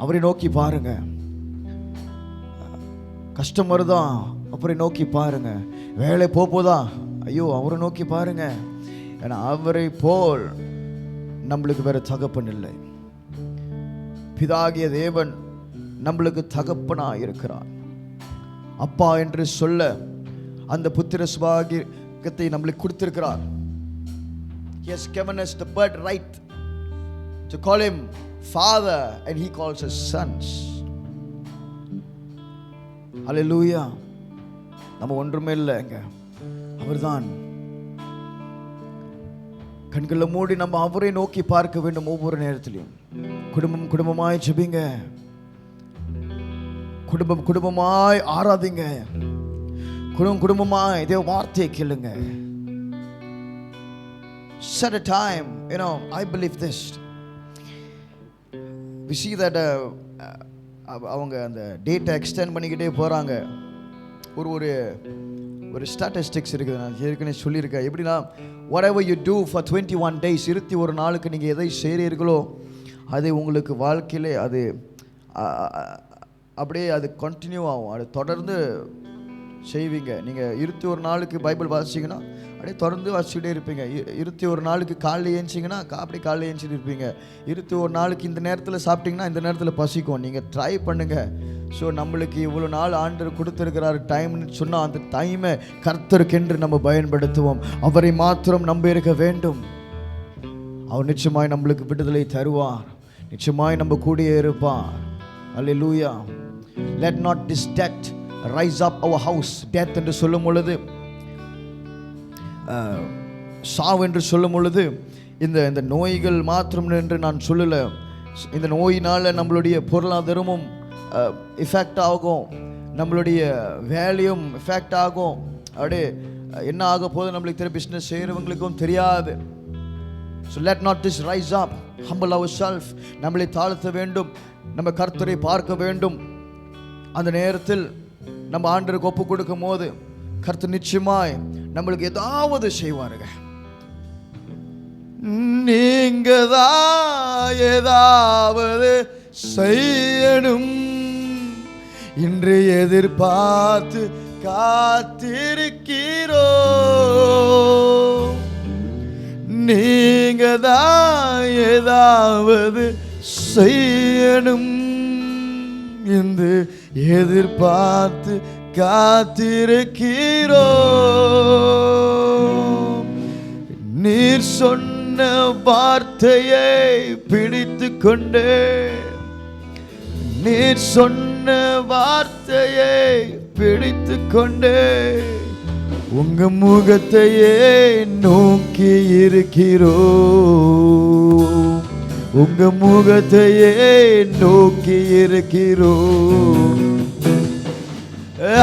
அவரை நோக்கி பாருங்க. கஷ்டம் வருதா, அவரை நோக்கி பாருங்க. வேலை போதா, ஐயோ அவரை நோக்கி பாருங்க. ஏன்னா அவரை போல் நம்மளுக்கு வேற தகப்பன் இல்லை. பிதாகிய தேவன் நம்மளுக்கு தகப்பனா இருக்கிறார். அப்பா என்று சொல்ல அந்த புத்திர சுபாகியத்தை நம்மளுக்கு கொடுத்திருக்கிறார். He has given us the birthright to call him Father and he calls us sons. Hallelujah. நம்ம ஒன்றுமே இல்லைங்க, அவர்தான். கண்களை மூடி நம்ம அவரை நோக்கி பார்க்க வேண்டும் ஒவ்வொரு நேரத்திலையும். குடும்பமாய் ஜெபிங்க, குடும்பமாய் ஆராதிங்க, குடும்பமாய் தேவ வார்த்தையை கேளுங்க. Set a time, I believe this. We see that அவங்க அந்த டேட்டை எக்ஸ்டெண்ட் பண்ணிக்கிட்டே போகிறாங்க. ஒரு ஸ்டாட்டிஸ்டிக்ஸ் இருக்குது, நான் ஏற்கனவே சொல்லியிருக்கேன். எப்படின்னா, whatever you do for 21 days, 21 நாளுக்கு நீங்கள் எதை செய்கிறீர்களோ அது உங்களுக்கு வாழ்க்கையிலே அது அப்படியே அது கண்டினியூ ஆகும், அது தொடர்ந்து செய்வீங்க. நீங்கள் 21 நாளுக்கு பைபிள் வாசிச்சிங்கன்னா அப்படியே தொடர்ந்து வாசிச்சுட்டே இருப்பீங்க. 21 நாளுக்கு காலையில் ஏஞ்சிங்கன்னா அப்படியே காலையில் ஏஞ்சிட்டு இருப்பீங்க. 21 நாளுக்கு இந்த நேரத்தில் சாப்பிட்டீங்கன்னா இந்த நேரத்தில் பசிக்கும். நீங்கள் ட்ரை பண்ணுங்கள். ஸோ நம்மளுக்கு இவ்வளோ நாள் ஆண்டவர் கொடுத்துருக்கிறார் டைம்னு சொன்னால் அந்த டைமை கர்த்தருக்கென்று நம்ம பயன்படுத்துவோம். அவரை மாத்திரம் நம்ப இருக்க வேண்டும். அவர் நிச்சயமாய் நம்மளுக்கு விடுதலை தருவார், நிச்சயமாய் நம்ம கூடியே இருப்பார். அல்லேலூயா. Let not this death rise up our house. Death என்று சொல்லும் பொழுது, சாவு என்று சொல்லும் பொழுது இந்த நோய்கள் மாத்திரம் என்று நான் சொல்லலை. இந்த நோயினால் நம்மளுடைய பொருளாதாரமும் எஃபெக்ட் ஆகும், நம்மளுடைய வேலையும் எஃபெக்ட் ஆகும். அப்படியே என்ன ஆக போது நம்மளுக்கு தெரியும், பிஸ்னஸ் செய்கிறவங்களுக்கும் தெரியாது. So let not this rise up. Humble ourselves. நம்மளை தாழ்த்த வேண்டும், நம்ம கர்த்தரை பார்க்க வேண்டும். அந்த நேரத்தில் நம்ம ஆண்டவருக்கு ஒப்பு கொடுக்கும் போது கர்த்தர் நிச்சயமாய் நம்மளுக்கு ஏதாவது செய்வாருங்க. நீங்க தான் ஏதாவது செய்யணும் இன்று எதிர்பார்த்து காத்திருக்கிறோ. நீங்க தான் ஏதாவது செய்யணும் என்று எதிர்பார்த்து காத்திருக்கிறோ. நீர் சொன்ன வார்த்தையை பிடித்து கொண்டே, நீர் சொன்ன வார்த்தையை பிடித்து கொண்டே உங்க முகத்தையே நோக்கி இருக்கிறோ. உங்க முகத்தையே நோக்கி இருக்கிறோ.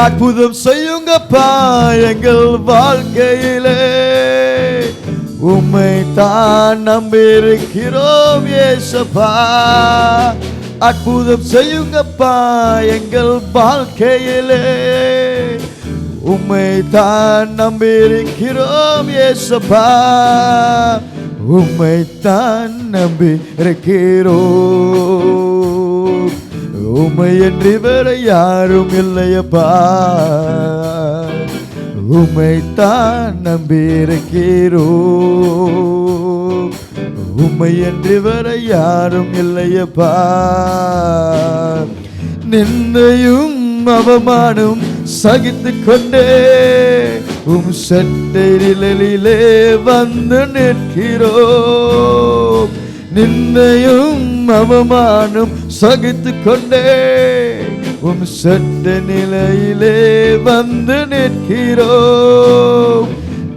அற்புதம் செய்யுங்கப்பா எங்கள் வாழ்க்கையிலே, உம்மை தான் நம்பியிருக்கிறோம் ஏசப்பா. அற்புதம் செய்யுங்கப்பா எங்கள் வாழ்க்கையிலே, உம்மை தான் நம்பியிருக்கிறோம் ஏசப்பா. உம்மை தான் நம்பியிருக்கிறோம். உம்மை என்று வேற யாரும் இல்லையப்பா. உம்மை தான் நம்பியிருக்கிறோம். உம்மை என்று வேற யாரும் இல்லையப்பா. நிந்தையும் அவமானம் சகித்து கொண்டே உம் சட்டை நிழலிலே வந்து நிற்கிறோம். நிந்தையும் அவமானம் சகித்து கொண்டே உம் சட்டை நிலையிலே வந்து நிற்கிறோம்.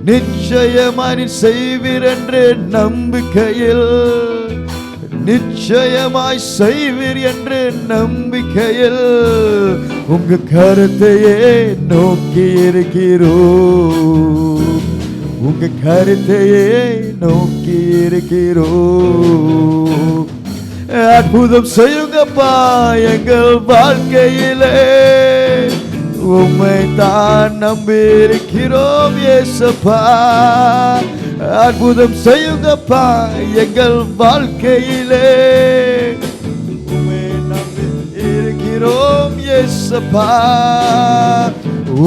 நிச்சயமாய் செய்வீர் என்ற நம்பிக்கையில், நிச்சயமாய் செய்வீர் என்ற நம்பிக்கையில் உங்க கருத்தையே நோக்கி இருக்கிறோம். உங்க கருத்தையே நோக்கி இருக்கிறோம். அற்புதம் செய்யுங்கப்பா எங்கள் வாழ்க்கையிலே, உம்மை தான் நம்பியிருக்கிறோம் ஏசப்பா. அற்புதம் செய்யுங்கப்பா எங்கள் வாழ்க்கையிலே, உம்மை நம்பி இருக்கிறோம் ஏசப்பா.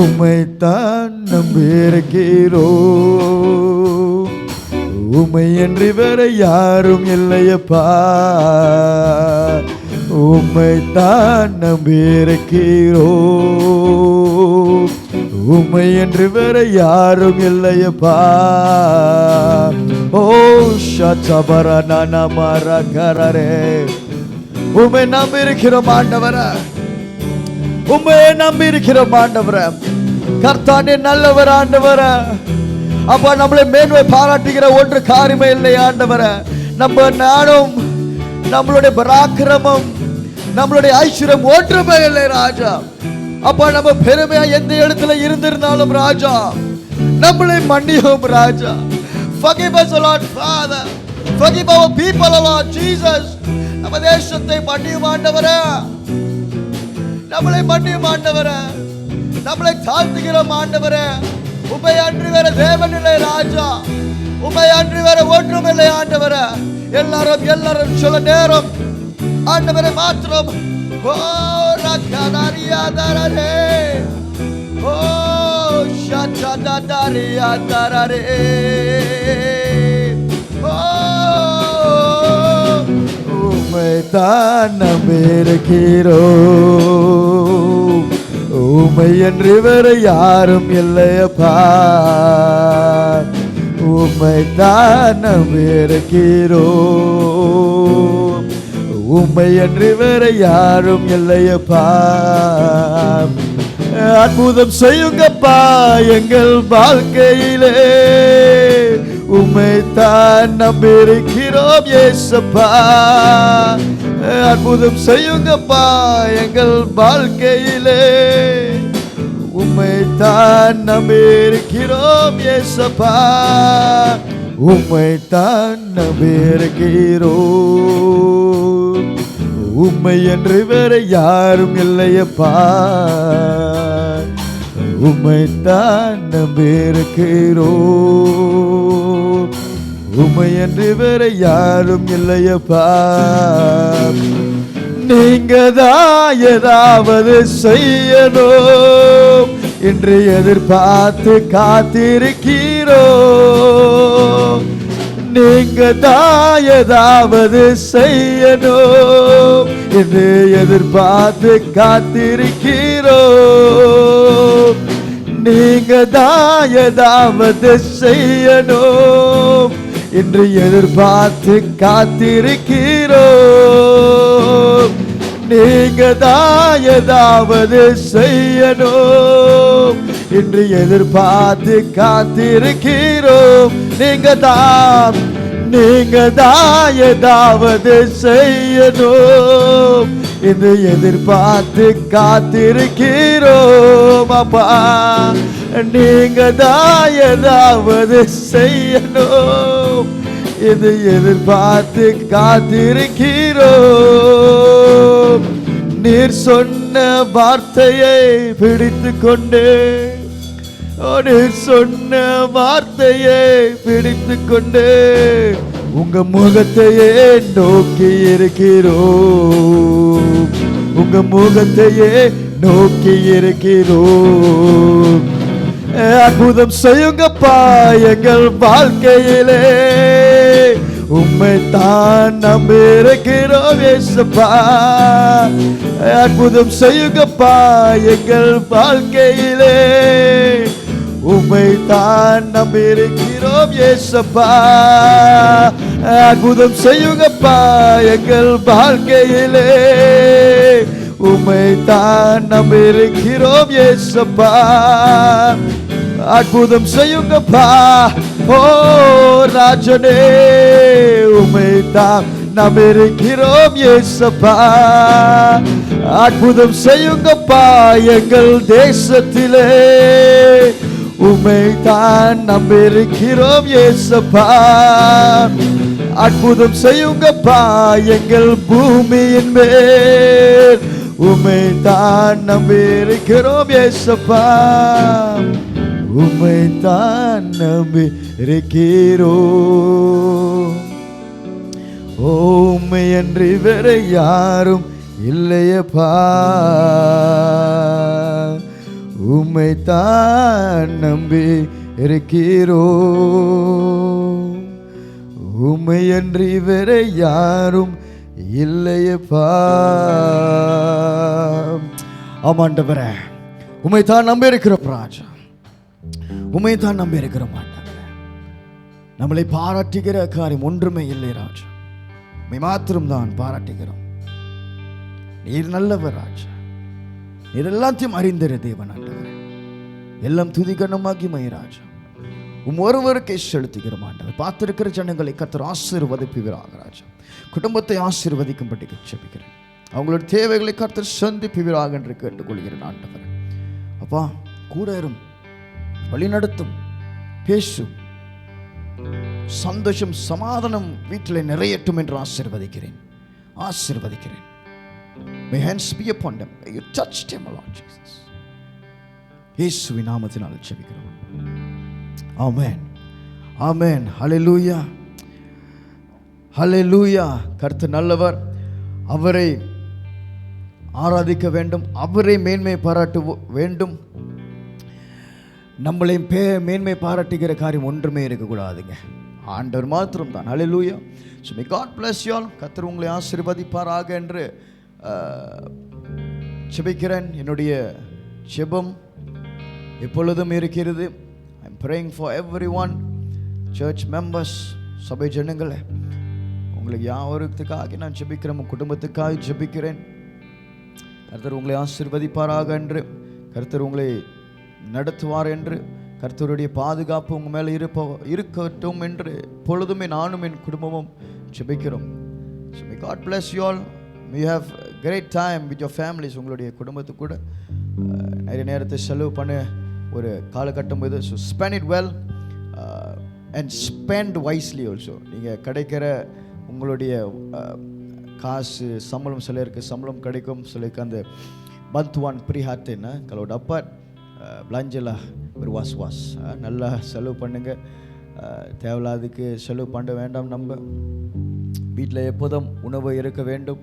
உம்மை தான் நம்பியிருக்கிறோம். உம்மை என்று வேற யாரும் இல்லையப்பா. உம்மை தான் நம்பியிருக்கிறோம். உம்மை என்று வேற யாரும் இல்லையப்பா. ஓ ஷாச்சபர நானா மாரா கரரே உம்மை நம்பி இருக்கிறோம் ஆண்டவரே, உம்மை நம்பி இருக்கிறோம் ஆண்டவரே. கர்த்தானே நல்லவர் ஆண்டவரே. அப்பா நம்மளை மேன்மை பாராட்டுகிற ஒன்று காரியமே இல்லை ஆண்டவரே. நம்ம நாடும் நம்மளுடைய பராக்கிரமம் நம்மளுடைய ஐஸ்வர்யம் ஒன்றுமே இல்லை ராஜா. அப்பா நம்ம பெருமையா எந்த இடத்துல இருந்திருந்தாலும் ராஜா நம்மளை மன்னியும் ராஜா. Forgive us, Lord Father. Forgive our people, Lord Jesus. நம்ம தேசத்தை மன்னியும் ஆண்டவரே, நம்மளை மன்னியும் ஆண்டவரே. நம்மளை தாழ்த்துகிறோம் ஆண்டவரே. உம்மை அன்றி வேற தேவன் இல்லை ராஜா, உம்மை அன்றி வேற ஒன்றும் இல்லை ஆண்டவரே. எல்லாரும் சொல்ல நேரம் ஆண்டவரை மாத்திரம். ஓ ரக்கனரியா தரரே, ஓ ஷட்டதரியா தரரே, ஓ உம்மை தான் நம்பியிருக்கிறோம், உம்மை என்று வேற யாரும் இல்லையப்பா. உம்மை தான் நம்பியிருக்கிறோம், உம்மை என்று வேற யாரும் இல்லையப்பா. அற்புதம் செய்யுங்கப்பா எங்கள் வாழ்க்கையிலே, உம்மை தான் நம்பியிருக்கிறோம் இயேசப்பா. அற்புதம் செய்யுங்கப்பா எங்கள் வாழ்க்கையிலே, உம்மை தான் நம்பியிருக்கிறோம் இயேசப்பா. உம்மை தான் நம்பியிருக்கிறோம், உம்மை என்று வேற யாரும் இல்லையப்பா. உம்மை தான் நம்பியிருக்கிறோம், உம்மை என்று வேற யாரும் இல்லையப்பா. நீங்க தான் ஏதாவது செய்யணும் என்று எதிர்பார்த்து காத்திருக்கிறோம். நீங்க தான் ஏதாவது செய்யணும் என்று எதிர்பார்த்து காத்திருக்கிறோம். நீங்க தான் ஏதாவது செய்யணும் என்று எதிர்பார்த்து காத்திருக்கிறோம். நீங்க தான் ஏதாவது செய்யணும் என்று எதிர்பார்த்து காத்திருக்கிறோம். நீங்க தான் ஏதாவது செய்யணும் என்று எதிர்பார்த்து காத்திருக்கிறோம். அப்பா நீங்க தான் ஏதாவது செய்யணும் என்று எதிர்பார்த்து காத்திருக்கிறோம். நீர் சொன்ன வார்த்தையை பிடித்து கொண்டு, நீர் சொன்ன வார்த்தையை பிடித்து கொண்டு உங்க முகத்தையே நோக்கி இருக்கிறோம், உங்க முகத்தையே நோக்கி இருக்கிறோம். அற்புதம் செய்யுங்கப்பா எங்கள் வாழ்க்கையிலே, உம்மை தான் நம்பியிருக்கிறோம் இயேசுப்பா. அற்புதம் செய்யுங்கப்பா எங்கள் வாழ்க்கையிலே, உம்மை தான் நம்பியிருக்கிறோம் இயேசுப்பா. அற்புதம் செய்யுங்கப்பா எங்கள் வாழ்க்கையிலே, உம்மை தான் நம்பியிருக்கிறோம் இயேசுப்பா. அற்புதம் செய்யுங்கப்பா ஓ ராஜனே, உம்மை தான் நம்பியிருக்கிறோம் இயேசுப்பா. அற்புதம் செய்யுங்கப்பா எங்கள் தேசத்திலே, உம்மை தான் நம்பியிருக்கிறோம் இயேசுப்பா. அற்புதம் செய்யுங்கப்பா எங்கள் பூமியின் மேல், உம்மை தான் நம்பியிருக்கிறோம் இயேசுப்பா. உம்மை தான் நம்பியிருக்கிறோம், உம்மை அன்றி வேற யாரும் இல்லையப்பா. உம்மை தான் நம்பி இருக்கிறோம், உம்மை அன்றி வேற யாரும் இல்லையப்பா. ஆமாண்டவரே, உம்மை தான் நம்பி இருக்கிறோம் ராஜா, உம்மை தான் நம்பி இருக்கிறோம் ஆண்டவரே. நம்மளை பாராட்டுகிற காரியம் ஒன்றுமே இல்லை ராஜா, உம்மை மாத்திரம் தான் பாராட்டுகிறோம். நீர் நல்லவர் ராஜா. நீர் எல்லாத்தையும் அறிந்திரு தேவன் ஆண்டவரே. எல்லாம் துதிகனமாகி மயிராஜா ஒருவருக்கே செலுத்துகிறோம் ஆண்டவர். பார்த்திருக்கிற ஜனங்களை கர்த்தர் ஆசீர்வதிப்பீராக ராஜா. குடும்பத்தை ஆசீர்வதிக்கும்படி ஜெபிக்கிறேன். அவங்களோட தேவைகளை கர்த்தர் சந்திப்பீராக என்று கேட்டுக்கொள்கிறேன் ஆண்டவர். அப்பா கூட இரும், வழிநடத்தும், பேசும், சந்தோஷம் சமாதானம் வீட்டில் நிறையட்டும் என்று ஆசீர்வதிக்கிறேன். May hands be upon them. May you touch them, Lord Jesus. இயேசுவின் நாமத்தினால் ஜெபிக்கிறோம். ஆமென், ஆமென். ஹல்லேலூயா, ஹல்லேலூயா. கர்த்தர் நல்லவர். அவரை ஆராதிக்க வேண்டும், அவரை மேன்மை பாராட்ட வேண்டும். நம்மளையும் மேன்மை பாராட்டுகிற காரியம் ஒன்றுமே இருக்கக்கூடாதுங்க. ஆண்டவர் மாத்திரம் தான். ஹல்லேலூயா. So may God bless you all. கர்த்தர் உங்களை ஆசீர்வதிப்பாராக என்று ஜெபிக்கிறேன். என்னுடைய ஜெபம் எப்பொழுதும் இருக்கிறது. I am praying for everyone, church members, சபை ஜனங்களே, உங்களுக்கு யாவருக்காக நான் ஜெபிக்கிறேன். உங்கள் குடும்பத்துக்காக ஜெபிக்கிறேன். கர்த்தர் உங்களை ஆசீர்வதிப்பாராக என்று, கர்த்தர் உங்களை நடத்துவார் என்று, கர்த்தருடைய பாதுகாப்பு உங்கள் மேலே இருக்கட்டும் என்று பொழுதுமே நானும் என் குடும்பமும் ஜெபிக்கிறோம். So may God bless you all. May you have a great time with your families. உங்களுடைய குடும்பத்து கூட நிறைய நேரத்தை செலவு பண்ண ஒரு காலகட்டம் இது. So spend it well and spend wisely also. நீங்கள் கிடைக்கிற உங்களுடைய காசு, சம்பளம், சிலருக்கு சம்பளம் கிடைக்கும், சிலருக்கு அந்த bantuan prihatin. Kalau dapat belanjalah berwas-was. நல்லா செலவு பண்ணுங்க. தேவையில்லாதுக்கு செலவு பண்ண வேண்டாம். நம்ம வீட்டில் எப்போதும் உணவு இருக்க வேண்டும்.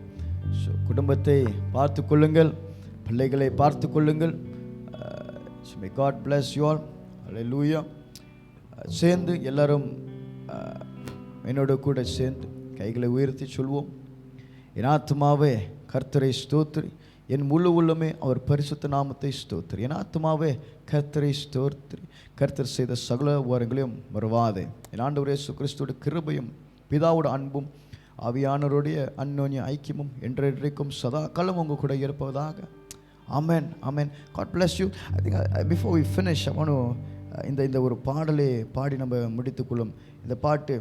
குடும்பத்தை பார்த்து கொள்ளுங்கள், பிள்ளைகளை பார்த்து கொள்ளுங்கள். May God bless you all. Hallelujah. சேர்ந்து எல்லாரும் என்னோட கூட சேர்ந்து கைகளை உயர்த்தி சொல்வோம். என் ஆத்துமாவே கர்த்தரை ஸ்தோத்திரி, என் முழு உள்ளமே அவர் பரிசுத்த நாமத்தை ஸ்தோத்திரி. என் ஆத்துமாவே கர்த்தரை ஸ்தோத்திரி, கர்த்தர் செய்த சகல உபகாரங்களையும் மறவாதே. என் ஆண்டவர் இயேசு கிறிஸ்துவோட கிருபையும் பிதாவோட அன்பும் ஆவியானவருடைய அன்யோன்ய ஐக்கியமும் என்றென்றைக்கும் சதா காலம் உங்க கூட இருப்பதாக. Amen, amen. God bless you. I think before we finish, I want to இந்த ஒரு பாடலை பாடி நம்ம முடித்துக்கொள்ளும். இந்த பாட்டு,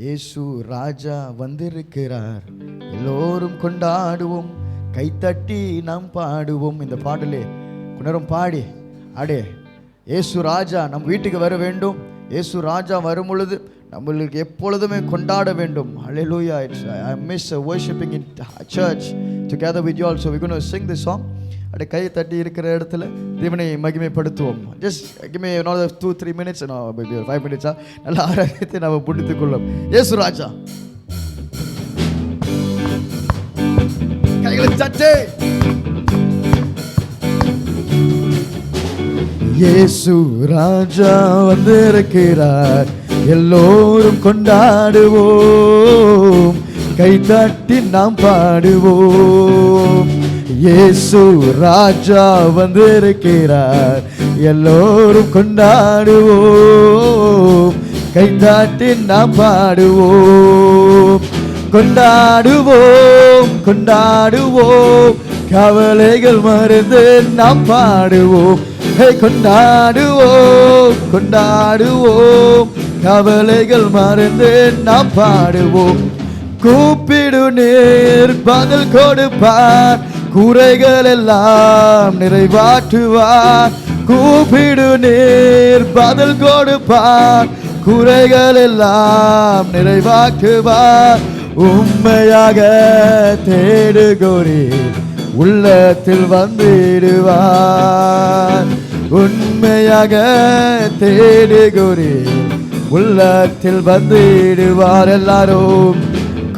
இயேசு ராஜா வந்திருக்கிறார், எல்லோரும் கொண்டாடுவோம், கைத்தட்டி நாம் பாடுவோம். இந்த பாடலே குணரும் பாடி அடே, இயேசு ராஜா நம் வீட்டுக்கு வர வேண்டும். இயேசு ராஜா வரும் பொழுது நம்மளுக்கு எப்பொழுதுமே கொண்டாட வேண்டும். Hallelujah. I miss worshiping in church together with you all. So we're going to sing this song. அடே, கை தட்டி இருக்கிற இடத்துல தேவனை மகிமைப்படுத்துவோம். Just give me another 2-3 minutes, no, maybe 5 minutes. நல்ல ஆராதனை நாம் முடித்துக் கொள்ளும். இயேசு ராஜா கைகளை தட்டி. இயேசு ராஜா வந்திருக்கிறார், எல்லோரும் கொண்டாடுவோம், கை தட்டி நாம் பாடுவோம். இயேசு ராஜா வந்திருக்கிறார், எல்லோரும் கொண்டாடுவோம், கை தட்டி நாம் பாடுவோம். கொண்டாடுவோம், கொண்டாடுவோம், கவலைகள் மறந்து நாம் பாடுவோம். கொண்டாடுவோம், கொண்டாடுவோம், கவலைகள் மறந்து நாம் பாடுவோம். கூப்பிடு நீர் பதில் கொடுப்பார், குறைகள் எல்லாம் நிறைவாற்றுவார். கூப்பிடு நீர் பதில் கொடுப்பார், குறைகள் எல்லாம் நிறைவாற்றுவார். உண்மையாக தேடுகிறேன், உள்ளத்தில் வந்திடுவார். உண்மையாக தேடுகிறேன், உள்ளத்தில் வந்திடுவார். எல்லாரும்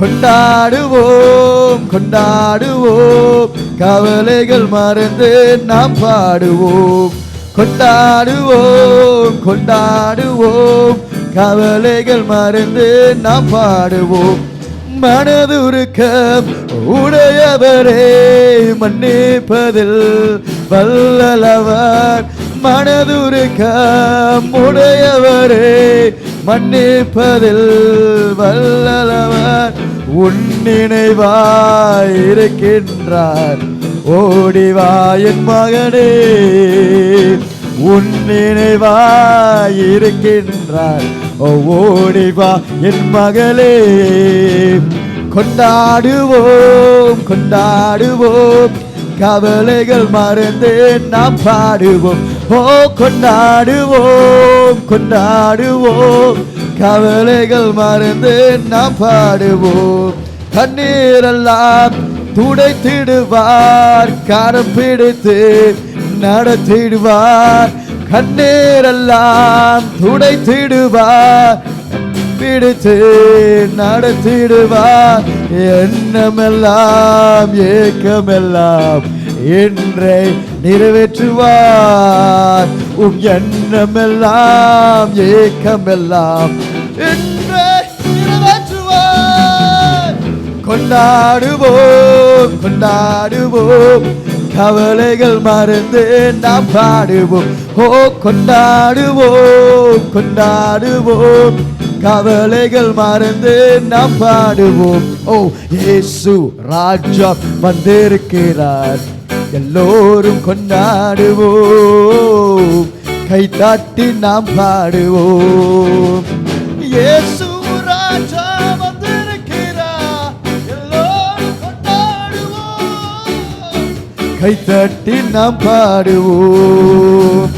கொண்டாடுவோம், கொண்டாடுவோம், கவலைகள் மறந்து நாம் பாடுவோம். கொண்டாடுவோம், கொண்டாடுவோம், கவலைகள் மறந்து நாம் பாடுவோம். மனதுருக்கம் உடையவரே, மன்னிப்பதில் வல்லவர். மனதுருக்கம் உடையவரே, மன்னிப்பதில் வல்லவர். உன் நினைவாய் இருக்கின்றார். ஓடிவா என் மகனே, உன் நினைவாய் இருக்கின்றார். ஓடிவா என் மகளே. கொண்டாடுவோம் கொண்டாடுவோம், கவலைகள் மறந்து நாம் பாடுவோம். கொண்டாடுவோம் கொண்டாடுவோம், கவலைகள் மறந்து நாம் பாடுவோம். கண்ணீரெல்லாம் துடைத்திடுவார், கரம் பிடித்து நடத்திடுவார். கண்ணீரெல்லாம் துடைத்திடுவார், பிடித்து நடத்திடுவார். எண்ணமெல்லாம் ஏக்கமெல்லாம் என்றை நிறைவேற்றுவார். எண்ணமெல்லாம் ஏக்கமெல்லாம் என்றை நிறைவேற்றுவார். கொண்டாடுவோம் கொண்டாடுவோம், கவலைகள் மறந்து நாம் பாடுவோம். கொண்டாடுவோம் கொண்டாடுவோம், கவலைகள் மறந்து நாம் பாடுவோம். இயேசு ராஜா வந்திருக்கிறார், எல்லோரும் கொண்டாடுவோம், கை தட்டி நாம் பாடுவோம். இயேசு ராஜா வந்திருக்கிறார், எல்லோரும் கொண்டாடுவோம், கை தட்டி நாம் பாடுவோம்.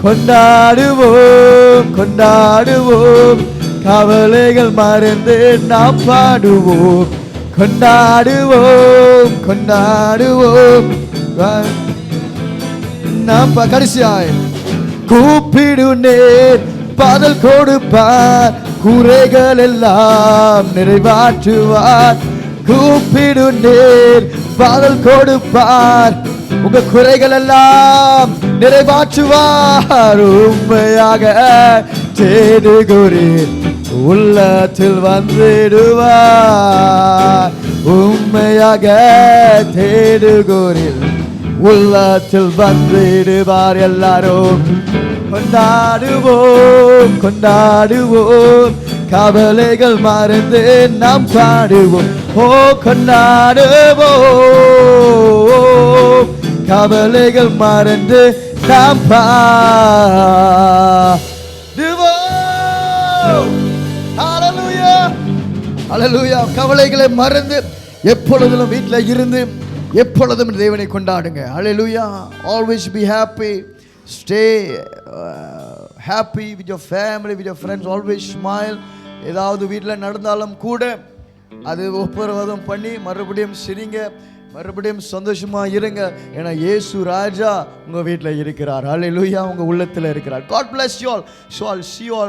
கொண்டாடுவோம் கொண்டாடுவோம், கவலைகள் மறந்து நாம் பாடுவோம். கொண்டாடுவோம் கொண்டாடுவோம், நாம் கடைசியாய் கூப்பிடுனேன் பதில் கொடுப்பார், குறைகள் எல்லாம் நிறைவாற்றுவார். கூப்பிடுனேன் பதில் கொடுப்பார், உங்க குறைகள் எல்லாம் நிறைவாற்றுவார். உண்மையாக தேடுகிறேன், உள்ளத்தில் வந்திடுவார். உண்மையாக தேடுகிறேன், உள்ளத்தில் வந்திடுவார். எல்லாரும் கொண்டாடுவோம் கொண்டாடுவோம், கவலைகள் மறந்து நாம் பாடுவோம். கொண்டாடுவோம், கவலைகள் மறந்து நாம் பாடுவோம். ஹல்லேலூயா ஹல்லேலூயா. கவலைகளை மறந்து எப்பொழுதும் வீட்டில் இருந்து எப்பொழுதும் தேவனை கொண்டாடுங்க. ஹல்லேலூயா. Always be happy. Stay happy with your family, with your friends. Always smile. ஏதாவது வீட்டில் நடந்தாலும் கூட அது ஒப்புரவாதம் பண்ணி மறுபடியும் சிரிங்க, மறுபடியும் சந்தோஷமா இருங்க. ஏன்னா இயேசு ராஜா உங்க வீட்டில் இருக்கிறார். ஹல்லேலூயா. உங்க உள்ளத்தில் இருக்கிறார். God bless you all. So I'll see you all.